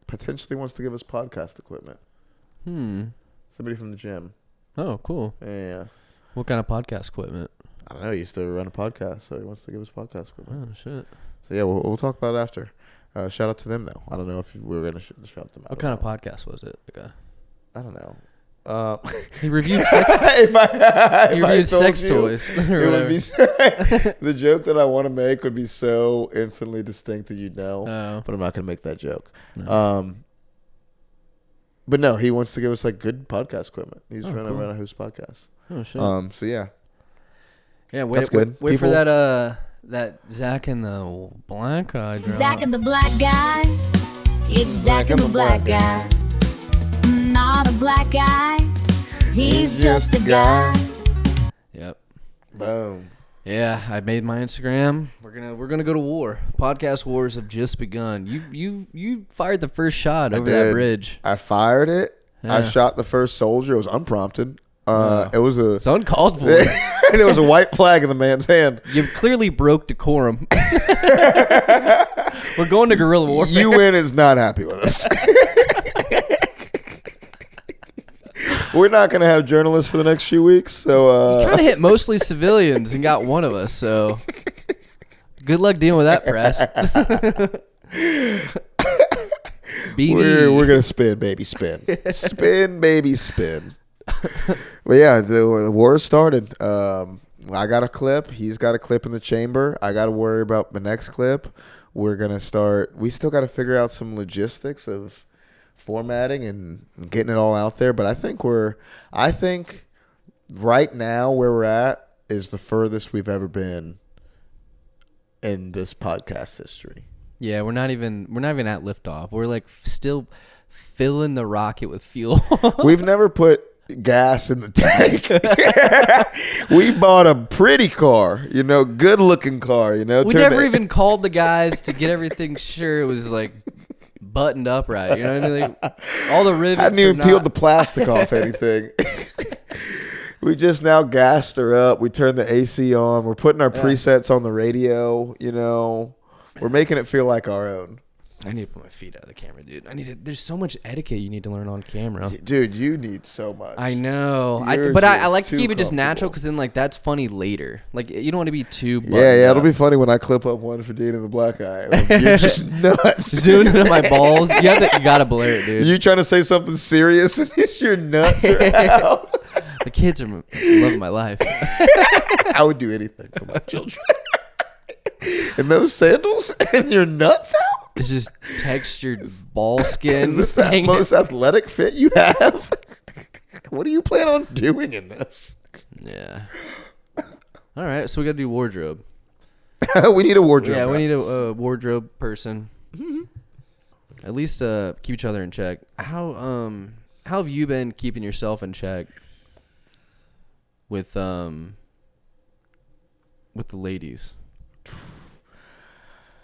potentially wants to give us podcast equipment. Somebody from the gym. Oh, cool. Yeah. What kind of podcast equipment? I don't know. He used to run a podcast, so he wants to give us podcast equipment. Oh, shit. So, yeah, we'll talk about it after. Shout out to them, though. I don't know if we were going to shout them out. What kind of podcast was it? Okay. I don't know. He reviewed sex. He reviewed sex toys. Or whatever. The joke that I want to make would be so instantly distinct that you'd know, Oh. but I'm not going to make that joke. No. But no, he wants to give us like good podcast equipment. He's Oh, running cool. around a host podcast. Oh shit. So yeah, Yeah, wait, that's good. Wait for People- that Zack and the black guy drop. Zack and the black guy. It's Zack and the black guy. Not a black guy. He's just a guy. Yep. boom. Yeah, I made my Instagram. We're gonna go to war. Podcast wars have just begun. You fired the first shot over that did. bridge. I fired it. I Yeah. shot the first soldier. It was unprompted. It was a It's uncalled for. there was a white flag in the man's hand. You clearly broke decorum. We're going to guerrilla warfare. UN is not happy with us. We're not going to have journalists for the next few weeks. So kind of hit mostly civilians and got one of us. So good luck dealing with that press. BD. we're going to spin, baby, spin. Spin, baby, spin. But yeah, the war started. I got a clip. He's got a clip in the chamber. I got to worry about the next clip. We're going to start. We still got to figure out some logistics of formatting and getting it all out there. But I think right now where we're at is the furthest we've ever been in this podcast history. Yeah, we're not even at liftoff. We're like still filling the rocket with fuel. We've never put gas in the tank. We bought a pretty car, good looking car, We Turned never the- even called the guys to get everything sure it was like buttoned up right. You know what I mean? Like, all the rivets. hadn't even are peeled not- the plastic off anything. We just now gassed her up. We turned the AC on. We're putting our presets on the radio, We're making it feel like our own. I need to put my feet out of the camera, dude. There's so much etiquette you need to learn on camera. Dude, you need so much. I know. You're But I just like to too keep it just natural comfortable. because then like that's funny later. Like you don't want to be too buttoned Yeah, it'll up. be funny when I clip up one for Dean and the Black Guy. You're just nuts. Zooming into my balls. You gotta blur it, dude. You trying to say something serious and your nuts are out. The kids are loving my life. I would do anything for my children. And those sandals and your nuts out? It's just textured ball skin. Is this the hanging- most athletic fit you have? What do you plan on doing in this? Yeah. All right, so we gotta do wardrobe. We need a wardrobe. Yeah, we now. need a wardrobe person. At least keep each other in check. How have you been keeping yourself in check? with the ladies?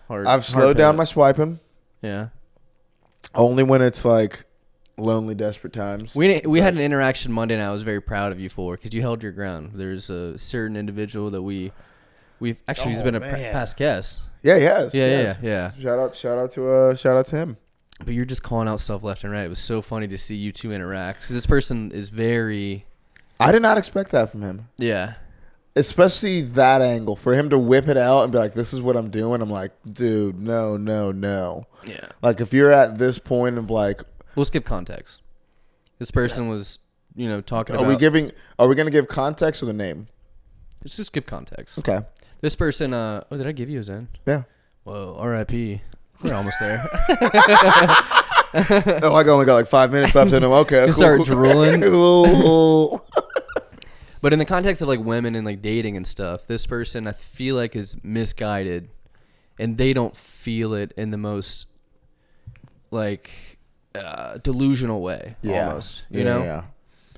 I've slowed down my swiping. Yeah. Only when it's like lonely, desperate times. We had an interaction Monday, and I was very proud of you for because you held your ground. There's a certain individual that we've actually he's been a past guest. Yeah, he has. Yeah. Shout out to him. But you're just calling out stuff left and right. It was so funny to see you two interact because this person is very. I did not expect that from him. Yeah. Especially that angle. For him to whip it out and be like, this is what I'm doing. I'm like, dude, no. Yeah. Like, if you're at this point of like. Let's give context. This person was, talking about. Are we going to give context or the name? Let's just give context. Okay. This person, did I give you his end? Yeah. Whoa, R.I.P. We're almost there. I only got like 5 minutes left in him. Okay. You start drooling. Cool. But in the context of like women and like dating and stuff, this person I feel like is misguided, and they don't feel it in the most like delusional way. Almost. You know. Yeah.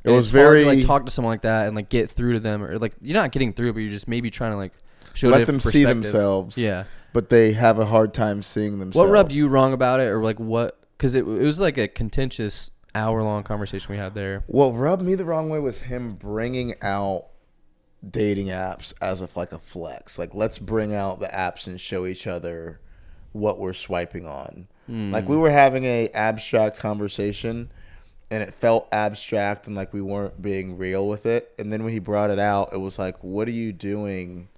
It was very hard to like talk to someone like that and like get through to them, or like you're not getting through, but you're just maybe trying to like show let them see themselves. Yeah. But they have a hard time seeing themselves. What rubbed you wrong about it, or like what? Because it was like a contentious hour-long conversation we had there. What rubbed me the wrong way was him bringing out dating apps as of like a flex. Like, let's bring out the apps and show each other what we're swiping on. Like, we were having a abstract conversation, and it felt abstract and like we weren't being real with it. And then when he brought it out, it was like, what are you doing?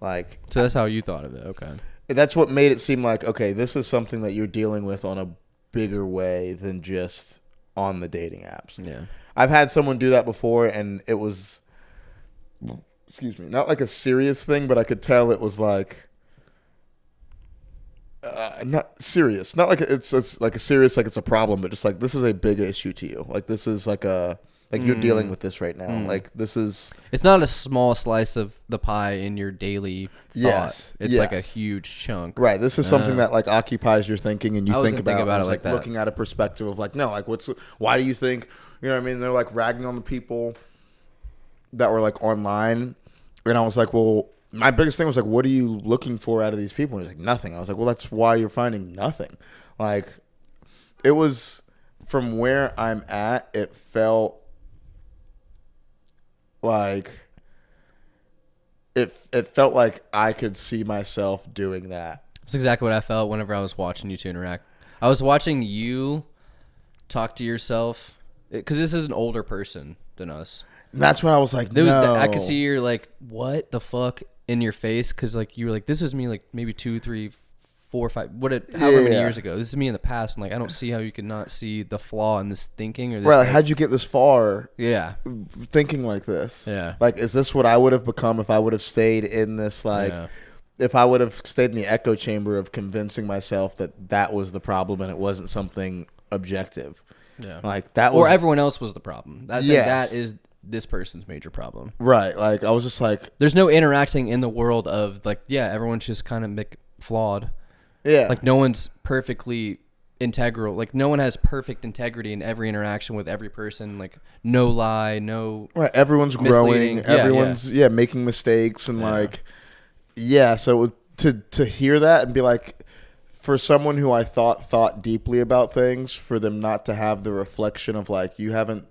Like, so that's how you thought of it. Okay. That's what made it seem like, okay, this is something that you're dealing with on a bigger way than just on the dating apps. Yeah. I've had someone do that before, and it was, excuse me, not like a serious thing, but I could tell it was like, not serious. Not like it's like a serious, like it's a problem, but just like, this is a big issue to you. Like, this is like you're dealing with this right now. Like, this is. It's not a small slice of the pie in your daily thought. Yes. It's like a huge chunk. Right. This is something that like occupies your thinking, and you think about it like that. Looking at a perspective of like, no, like why do you think, you know what I mean? They're like ragging on the people that were like online. And I was like, well, my biggest thing was like, what are you looking for out of these people? And he's like, nothing. I was like, well, that's why you're finding nothing. Like, it was from where I'm at, it felt like it felt like I could see myself doing that. That's exactly what I felt whenever I was watching you two interact. I was watching you talk to yourself because this is an older person than us. And that's when I was like, I could see you're like, what the fuck in your face, because like you were like, this is me like maybe 2, 3, 4, 5, however many years ago. This is me in the past, and like I don't see how you could not see the flaw in this thinking or this. Right, like, how'd you get this far? Yeah, thinking like this. Yeah, like, is this what I would have become if I would have stayed in this like? Yeah. If I would have stayed in the echo chamber of convincing myself that that was the problem and it wasn't something objective. Yeah, like that. Or everyone else was the problem. That is this person's major problem. Right. Like, I was just like, there's no interacting in the world of like, yeah, everyone's just kind of flawed. Yeah. Like, no one's perfectly integral. Like, no one has perfect integrity in every interaction with every person. Like, no lie, no. Right. Everyone's growing. Everyone's making mistakes and like, So to hear that and be like, for someone who I thought deeply about things, for them not to have the reflection of like, you haven't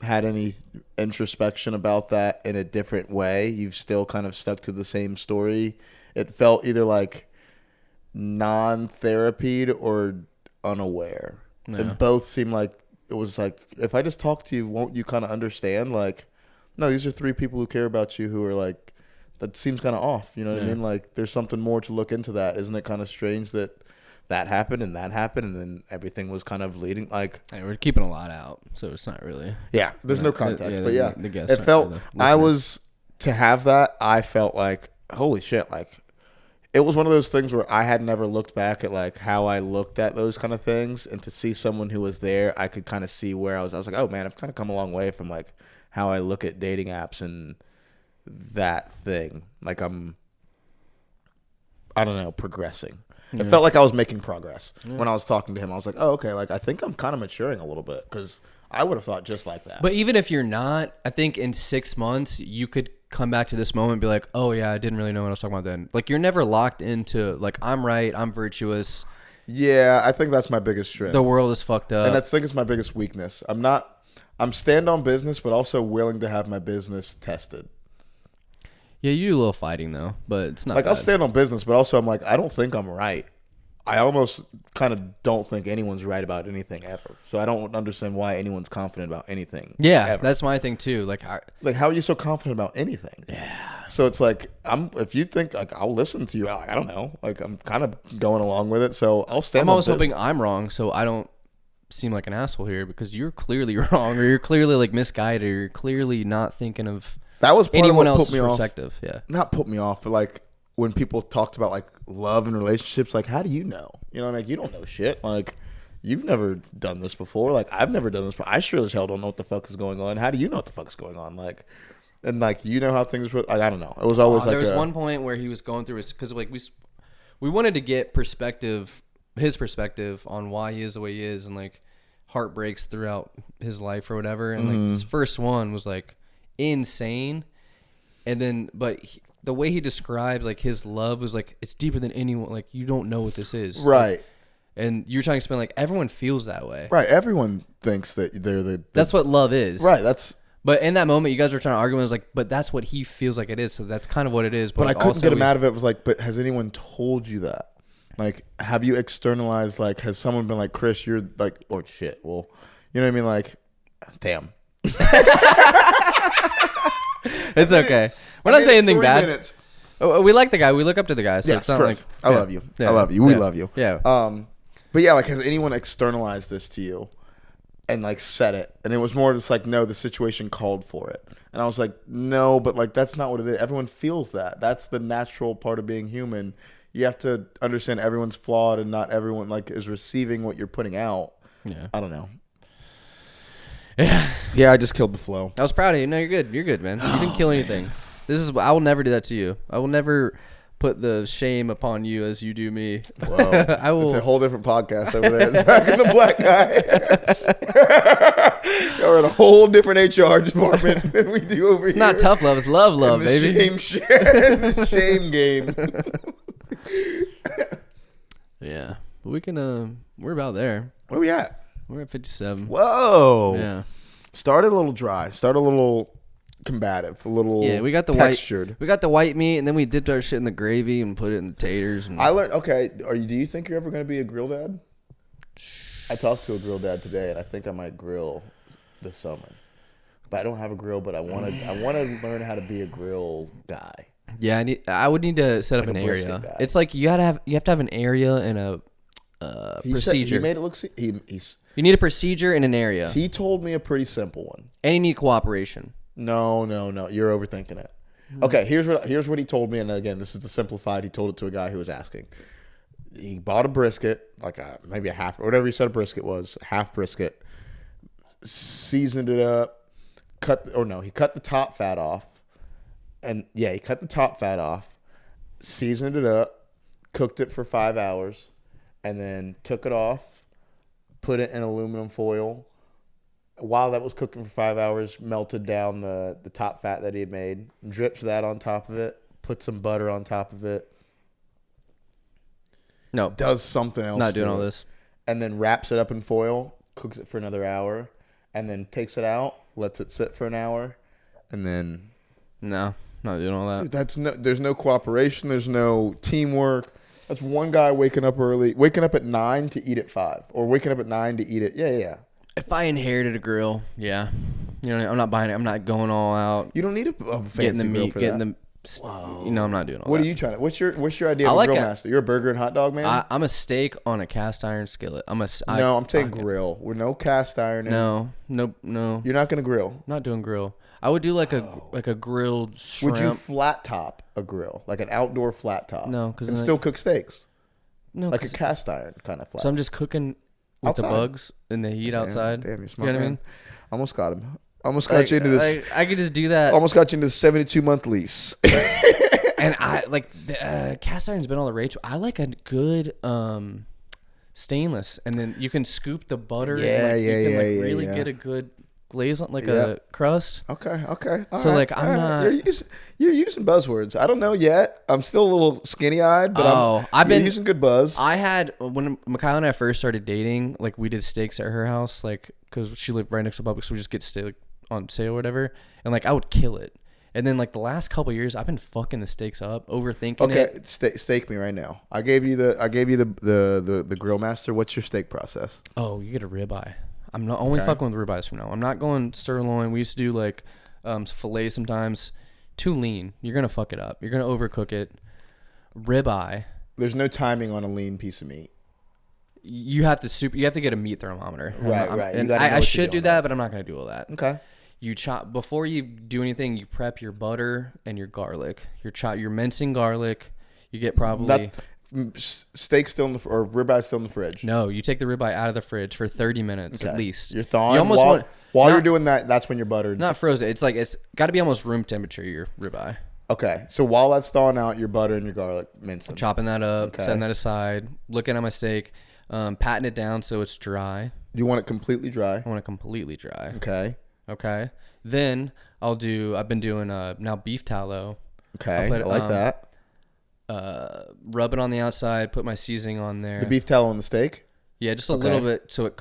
had any introspection about that in a different way. You've still kind of stuck to the same story. It felt either like non-therapied or unaware. Yeah. And both seem like it was like, if I just talk to you, won't you kind of understand? Like, no, these are 3 people who care about you who are like, that seems kind of off. You know what I mean? Like, there's something more to look into that. Isn't it kind of strange that happened and that happened and then everything was kind of leading like, hey, we're keeping a lot out, so it's not really there's no context, but it felt I was to have that. I felt like, holy shit, like it was one of those things where I had never looked back at like how I looked at those kind of things, and to see someone who was there, I could kind of see where I was like, oh man, I've kind of come a long way from like how I look at dating apps and that thing. Like, I don't know, progressing. It felt like I was making progress when I was talking to him. I was like, oh, okay, like I think I'm kind of maturing a little bit, because I would have thought just like that. But even if you're not, I think in 6 months you could come back to this moment and be like, oh yeah, I didn't really know what I was talking about then. Like you're never locked into like I'm right, I'm virtuous. Yeah, I think that's my biggest strength. The world is fucked up. And I think it's my biggest weakness. I'm stand on business, but also willing to have my business tested. Yeah, you do a little fighting though, but it's not Like bad. I'll stand on business, but also I'm like, I don't think I'm right. I almost kind of don't think anyone's right about anything ever. So I don't understand why anyone's confident about anything. Yeah, ever. that's my thing too. Like how are you so confident about anything? Yeah. So it's like if you think like I'll listen to you, I don't know. Like I'm kind of going along with it. So I'll stand. I'm on always business. hoping I'm wrong, so I don't seem like an asshole here because you're clearly wrong, or you're clearly like misguided, or you're clearly not thinking of That was part anyone of what else's put me perspective. off. Yeah. Not put me off, but like when people talked about like love and relationships, like how do you know? You know, like you don't know shit. Like you've never done this before. Like I've never done this before. I sure as hell don't know what the fuck is going on. How do you know what the fuck is going on? Like, and like you know how things were. Like, I don't know. It was always like there was one point where he was going through it because like we wanted to get his perspective on why he is the way he is, and like heartbreaks throughout his life or whatever. And like this first one was like insane, and then the way he described like his love was like it's deeper than anyone. Like you don't know what this is, right. Like, and you're trying to explain like everyone feels that way, Right. Everyone thinks that they're the That's what love is, right. That's. But in that moment, you guys were trying to argue. And it was like, but that's what he feels like it is. So that's kind of what it is. But like, I couldn't also get him out of it. It was like, but has anyone told you that? Like, have you externalized? Like, has someone been like, Chris, you're like, oh shit. Well, you know what I mean? Like, damn. It's okay. We're not saying anything 3 bad. minutes. We like the guy. We look up to the guy. So Yes, it's not Chris. like I love you. I love you. We love you. Yeah. But yeah, like, has anyone externalized this to you and like said it? And it was more just like, no, the situation called for it. And I was like, no, but like, that's not what it is. Everyone feels that. That's the natural part of being human. You have to understand everyone's flawed and not everyone like is receiving what you're putting out. Yeah. I don't know. Yeah. Yeah, I just killed the flow. I was proud of you. No, you're good. You're good, man. You didn't kill anything. I will never do that to you. I will never put the shame upon you as you do me. Whoa. I will. It's a whole different podcast over there. Zack and the Black Guy. You're in a whole different HR department than we do over here. It's not tough love. It's love, In the baby. shame game. Yeah. But we can. We're about there. Where we at? We're at 57. Whoa. Yeah. Started a little dry. Started a little combative. A little We got the textured. white. We got the white meat, and then we dipped our shit in the gravy and put it in the taters. And I learned. Okay, do you think you're ever going to be a grill dad? I talked to a grill dad today, and I think I might grill this summer. But I don't have a grill. But I want to learn how to be a grill guy. yeah, I would need to set up Like an a brisket area. guy. It's like you have to have an area and a procedure. He made it look. You need a procedure in an area, He told me a pretty simple one. and you need cooperation. No. You're overthinking it. Okay, here's what he told me, and again, this is the simplified. He told it to a guy who was asking. He bought a brisket, like maybe a half, or whatever he said a brisket was, half brisket. Seasoned it up, he cut the top fat off, he cut the top fat off, seasoned it up, cooked it for 5 hours, and then took it off, put it in aluminum foil. While that was cooking for 5 hours, melted down the top fat that he had made, drips that on top of it, put some butter on top of it, No, does something else. not doing to all it, this. and then wraps it up in foil, cooks it for another hour, and then takes it out, lets it sit for an hour, and then No, not doing all that. dude, there's no cooperation, there's no teamwork. That's one guy waking up at 9 to eat at 5, or waking up at 9 to eat it. Yeah. If I inherited a grill, yeah, you know, I'm not buying it. I'm not going all out. You don't need a fancy Getting the grill meat, for getting that. you know, I'm not doing all What that. are you trying to? What's your idea I of like a grill a- master? You're a burger and hot dog man. I'm a steak on a cast iron skillet. I'm saying grill. We're no cast iron. No. You're not gonna grill. Not doing grill. I would do like a grilled shrimp. Would you flat top a grill, like an outdoor flat top? No, 'cause and then still cook steaks, no, like a 'cause- cast iron kind of flat. so I'm just cooking with Outside. the bugs in the heat outside. Damn, you're smart. You know what I man. mean? Almost got him. Almost got you into this. I could just do that. Almost got you into the 72-month lease. And I like the cast iron's been all the rage. I like a good stainless, and then you can scoop the butter. Yeah, and, like, yeah, you can, like, yeah, really yeah. get a good glaze on, like Yeah. a crust. Okay. All So, right, like, I'm all right. not- You're using buzzwords. I don't know yet. I'm still a little skinny eyed, but I've been using good buzz. I had when Mikhail and I first started dating, like we did steaks at her house, like because she lived right next to Publix, so we just get steak like, on sale or whatever, and like I would kill it. And then like the last couple of years, I've been fucking the steaks up, overthinking it. Okay, steak me right now. I gave you the grill master. What's your steak process? Oh, you get a ribeye. I'm not only fucking with ribeyes from now. I'm not going sirloin. We used to do like filet sometimes. Too lean. You're gonna fuck it up. You're gonna overcook it. Ribeye. There's no timing on a lean piece of meat. You have to You have to get a meat thermometer. Right. You And gotta know I what you're should do doing. that, but I'm not gonna do all that. Okay. You chop before you do anything. You prep your butter and your garlic. You're mincing garlic. You get probably Steak still in the or ribeye still in the fridge. no. You take the ribeye out of the fridge for 30 minutes at least. You're thawing. You almost while not- you're doing that, that's when you're buttered. not frozen. It's like it's got to be almost room temperature. Your ribeye. Okay, so while that's thawing out, your butter and your garlic mincing. Chopping that up, Okay. setting that aside. Looking at my steak, patting it down so it's dry. You want it completely dry. I want it completely dry. Okay. Okay. Then I've been doing now beef tallow. Okay. put, I like that. Rub it on the outside. Put my seasoning on there. The beef tallow on the steak. Yeah, just a little bit so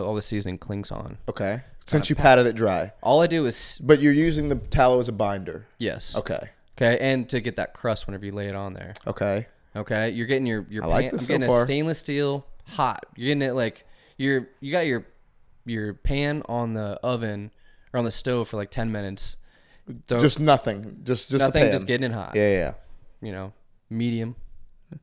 all the seasoning clings on. Okay. Since you patted it dry, All I do is but you're using the tallow as a binder. yes. Okay. Okay, and to get that crust whenever you lay it on there. Okay. Okay, you're getting your I like pan. this I'm so getting far. a stainless steel hot. You're getting it like you got your pan on the oven or on the stove for like 10 minutes. Just nothing. Just nothing. the pan. Just getting it hot. Yeah. You know, medium,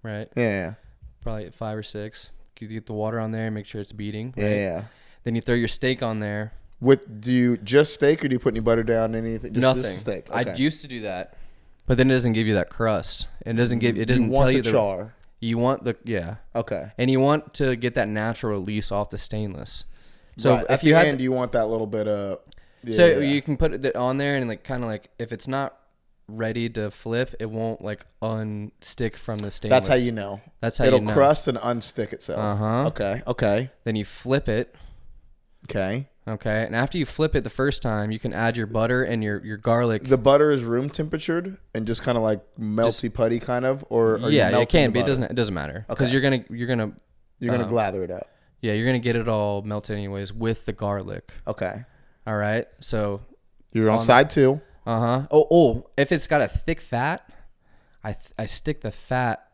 right? Yeah. Probably at 5 or 6. You get the water on there and make sure it's beating. Right? Yeah. Then you throw your steak on there. Do you just steak or do you put any butter down? Anything? Just Nothing. Just steak. I Okay. used to do that, but then it doesn't give you that crust. It doesn't give. It doesn't you want tell you the char. You want the Okay. and you want to get that natural release off the stainless. So right. if At you the have, end, you want that little bit of. Yeah, so yeah. you can put it on there and like kind of like if it's not ready to flip, it won't like unstick from the stainless. That's how you know. That's how it'll you know. crust and unstick itself. Uh-huh. Okay. Then you flip it. Okay. Okay, and after you flip it the first time, you can add your butter and your garlic. The butter is room temperatured and just kind of like melty putty kind of, or are you Yeah, melting it can the be. butter? It doesn't matter because Okay. you're gonna Blather it up. yeah, you're gonna get it all melted anyways with the garlic. Okay. All right, so You're on side 2. Oh, if it's got a thick fat, I stick the fat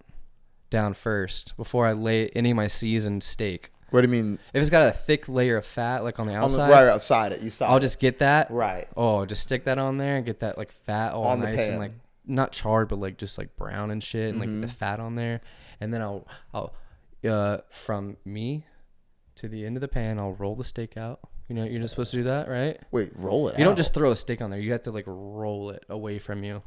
down first before I lay any of my seasoned steak. What do you mean? If it's got a thick layer of fat like on the On outside, the right outside it. You saw. I'll just get that. Right. Oh, just stick that on there and get that like fat all On the nice and pan. like not charred but like just like brown and shit and Mm-hmm. like the fat on there, and then I'll from me to the end of the pan I'll roll the steak out. You know you're not supposed to do that, right? Wait, roll it. You out. don't just throw a steak on there. You have to like roll it away from you.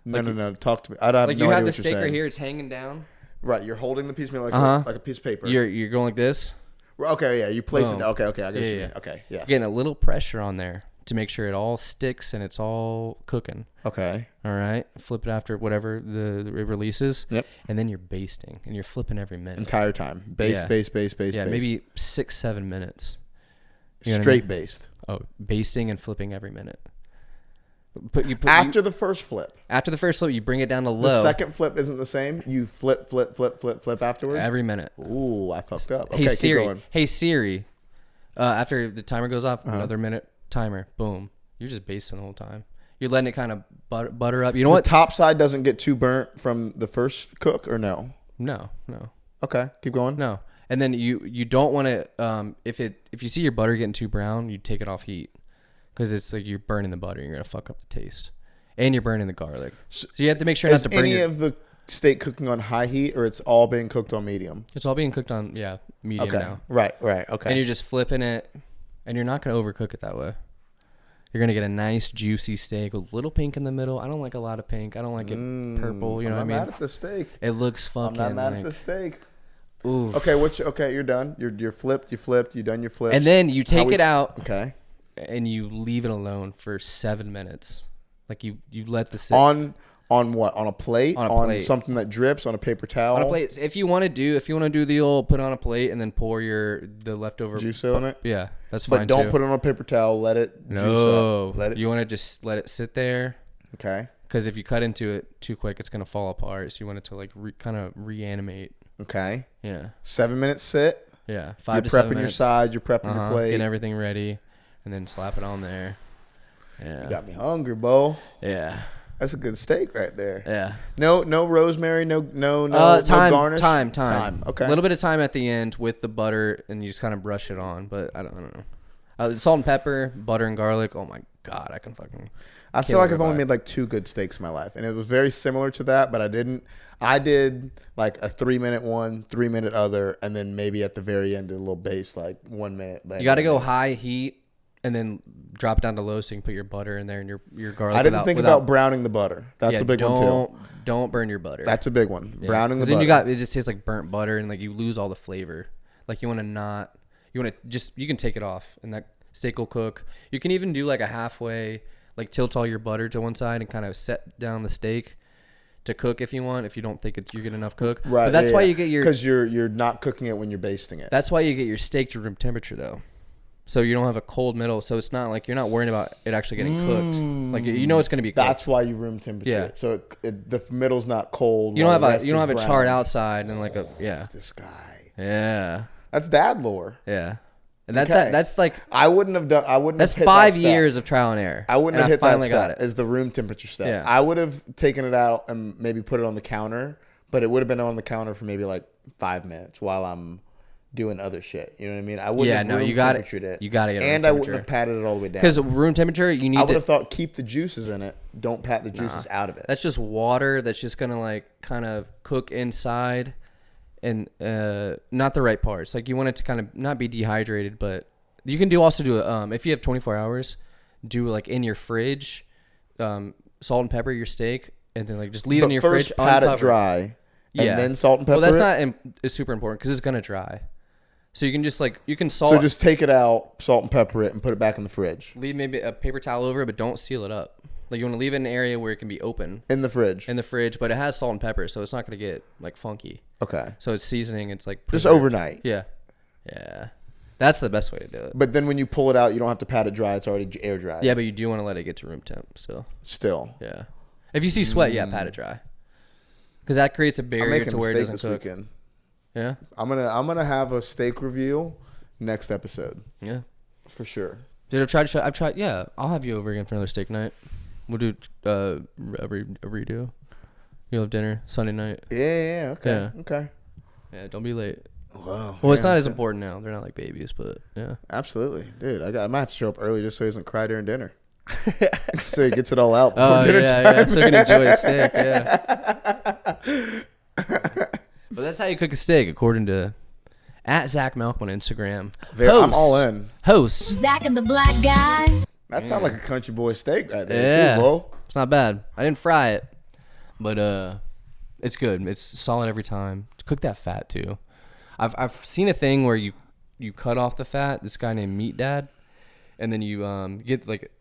No. Talk to me. I don't have Like no you idea have the what you're steak right saying. here. It's hanging down. Right. You're holding the piece of meat like Uh-huh. a piece of paper. You're going like this. Okay. Yeah. You place it. Boom. Okay. I get what you Yeah. mean. Okay. Yes. Getting a little pressure on there to make sure it all sticks and it's all cooking. Okay. All right. Flip it after whatever it releases. Yep. And then you're basting and you're flipping every minute. Entire time. Base. Yeah, maybe 6-7 minutes. You know what I Straight mean? based. Oh, basting and flipping every minute. After the first flip. After the first flip, you bring it down to The low second flip isn't the same. You flip afterward. every minute. Ooh, I fucked up. Okay, Hey keep Siri. going. Hey Siri. After the timer goes off, another minute timer. Boom. You're just basting the whole time. You're letting it kind of butter up. You know The what? top side doesn't get too burnt from the first cook, or no? No. Okay, keep going. No. And then you don't want to if you see your butter getting too brown, you take it off heat because it's like you're burning the butter. You're gonna fuck up the taste, and you're burning the garlic. So you have to make sure not Is to burn any of the steak cooking on high heat, or it's all being cooked on medium? It's all being cooked on medium Okay, now, right. Okay, and you're just flipping it, and you're not gonna overcook it that way. You're gonna get a nice juicy steak with a little pink in the middle. I don't like a lot of pink. I don't like it purple. You know what I I'm mean? not mad at the steak. It looks I'm fucking. not mad like, at the steak. oof. Okay, you're done. You're flipped. You done your flips. And then you take it out Okay. and you leave it alone for 7 minutes. Like you let the sit. On On what? On a plate? On a on plate. Something that drips? On a paper towel? On a plate. If you want to do the old put on a plate and then pour the leftover Juice on it? Yeah, that's fine. But don't too. put it on a paper towel. Let it juice up. Let it. You want to just let it sit there. Okay. Because if you cut into it too quick, it's gonna fall apart. So you want it to like kind of reanimate. Okay. Yeah. 7 minutes sit. Yeah. 5 You're to 7 prepping minutes. your sides. You're prepping your plate. Getting everything ready, and then slap it on there. Yeah. You got me hungry, Bo. Yeah. That's a good steak right there. Yeah. No rosemary. No Time. no garnish. Time. Okay. A little bit of time at the end with the butter, and you just kind of brush it on. But I don't know. Salt and pepper, butter and garlic. Oh my god, I can fucking. I feel like I've only made like 2 good steaks in my life, and it was very similar to that, but I did like a 3-minute one, 3-minute other, and then maybe at the very end a little base, like 1 minute. You got to go high heat and then drop it down to low so you can put your butter in there and your garlic. I didn't think about browning the butter. That's a big one too. Don't burn your butter. That's a big one. Yeah. Browning the butter. Then it just tastes like burnt butter and like you lose all the flavor. Like you can take it off and that steak will cook. You can even do like a halfway, like tilt all your butter to one side and kind of set down the steak to cook if you want, if you don't think you're getting enough cook. Right. But that's why you get your, because you're not cooking it when you're basting it. That's why you get your steak to room temperature though. So you don't have a cold middle. So it's not like you're not worrying about it actually getting cooked. Like it's going to be cooked. That's why you room temperature. Yeah. So the middle's not cold. You don't have a charred outside and like This guy. Yeah. That's dad lore. Yeah. And that's Okay. that's like I wouldn't have that's hit 5 that years of trial and error. I wouldn't have hit that step as the room temperature step. Yeah. I would have taken it out and maybe put it on the counter, but it would have been on the counter for maybe like 5 minutes while I'm doing other shit. You know what I mean? I wouldn't have room temperatured it. You got to get and I wouldn't have patted it all the way down. Because room temperature, you need I would have thought keep the juices in it. Don't pat the juices out of it. That's just water that's just going to like kind of cook inside and not the right parts. Like you want it to kind of not be dehydrated, but you can also do it if you have 24 hours, do like in your fridge, salt and pepper your steak, and then like just leave it in your fridge. Pat it dry, and then salt and pepper. Well, that's it's super important because it's gonna dry. So you can just salt. So just take it out, salt and pepper it, and put it back in the fridge. Leave maybe a paper towel over it, but don't seal it up. Like you want to leave it in an area where it can be open. In the fridge. But it has salt and pepper, so it's not gonna get like funky. Okay. So it's seasoning. It's like just preserved. overnight. Yeah. That's the best way to do it. But then when you pull it out, you don't have to pat it dry. It's already air dried. Yeah, but you do want to let it get to room temp Still. Yeah. If you see sweat, pat it dry. Because that creates a barrier to where it doesn't cook. Weekend. Yeah. I'm gonna have a steak review next episode. Yeah. For sure. Dude, I've tried. Yeah, I'll have you over again for another steak night. We'll do a redo. You'll have dinner Sunday night. Yeah. Okay. Yeah. Okay. Yeah. Don't be late. Wow. Well, it's not as important now. They're not like babies, but yeah. Absolutely, dude. I might have to show up early just so he doesn't cry during dinner. So he gets it all out before dinner time. Yeah. So he can enjoy his steak. Yeah. But that's how you cook a steak, according to @Zack Malcolm on Instagram. I'm all in. Host Zack and the Black Guy. That sounds like a country boy steak right there, too, bro. It's not bad. I didn't fry it, but it's good. It's solid every time. Cook that fat too. I've seen a thing where you cut off the fat. This guy named Meat Dad, and then you get like,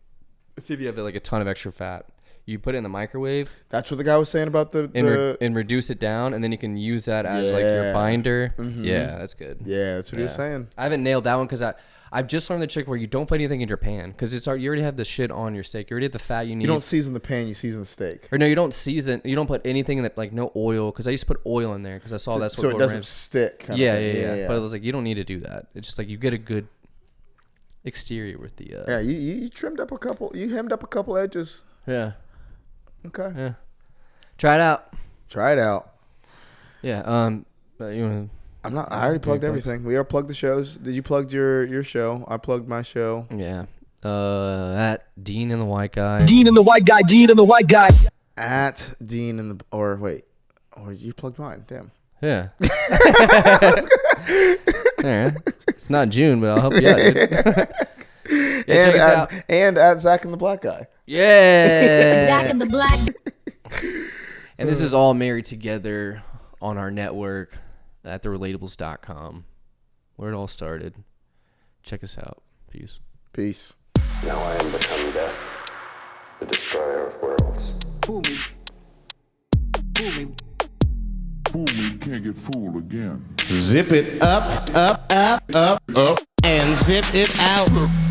let's see if you have like a ton of extra fat. You put it in the microwave. That's what the guy was saying about and reduce it down, and then you can use that as like your binder. Mm-hmm. Yeah, that's good. Yeah, that's what he was saying. I haven't nailed that one because I've just learned the trick where you don't put anything in your pan because you already have the shit on your steak. You already have the fat you need. You don't season the pan, you season the steak. Or no, you don't season. You don't put anything in it, like no oil. Because I used to put oil in there because I saw that's what. So it doesn't stick. Yeah. But I was like, you don't need to do that. It's just like you get a good exterior with the. Yeah, you trimmed up a couple. You hemmed up a couple edges. Yeah. Okay. Yeah. Try it out. Try it out. Yeah. You wanna, I already plugged everything. We already plugged the shows. Did you plug your show? I plugged my show. Yeah. At Dean and the White Guy. Dean and the White Guy. Dean and the White Guy. At Dean and the or you plugged mine. Damn. Yeah. Alright. It's not June, but I'll help you out, dude. And at Zack and the Black Guy. Yeah. Zack and the Black. And this is all married together on our network at therelatables.com, where it all started. Check us out. Peace. Peace. Now I am become death, the destroyer of worlds. Fool me, can't get fooled again. Zip it up, and zip it out.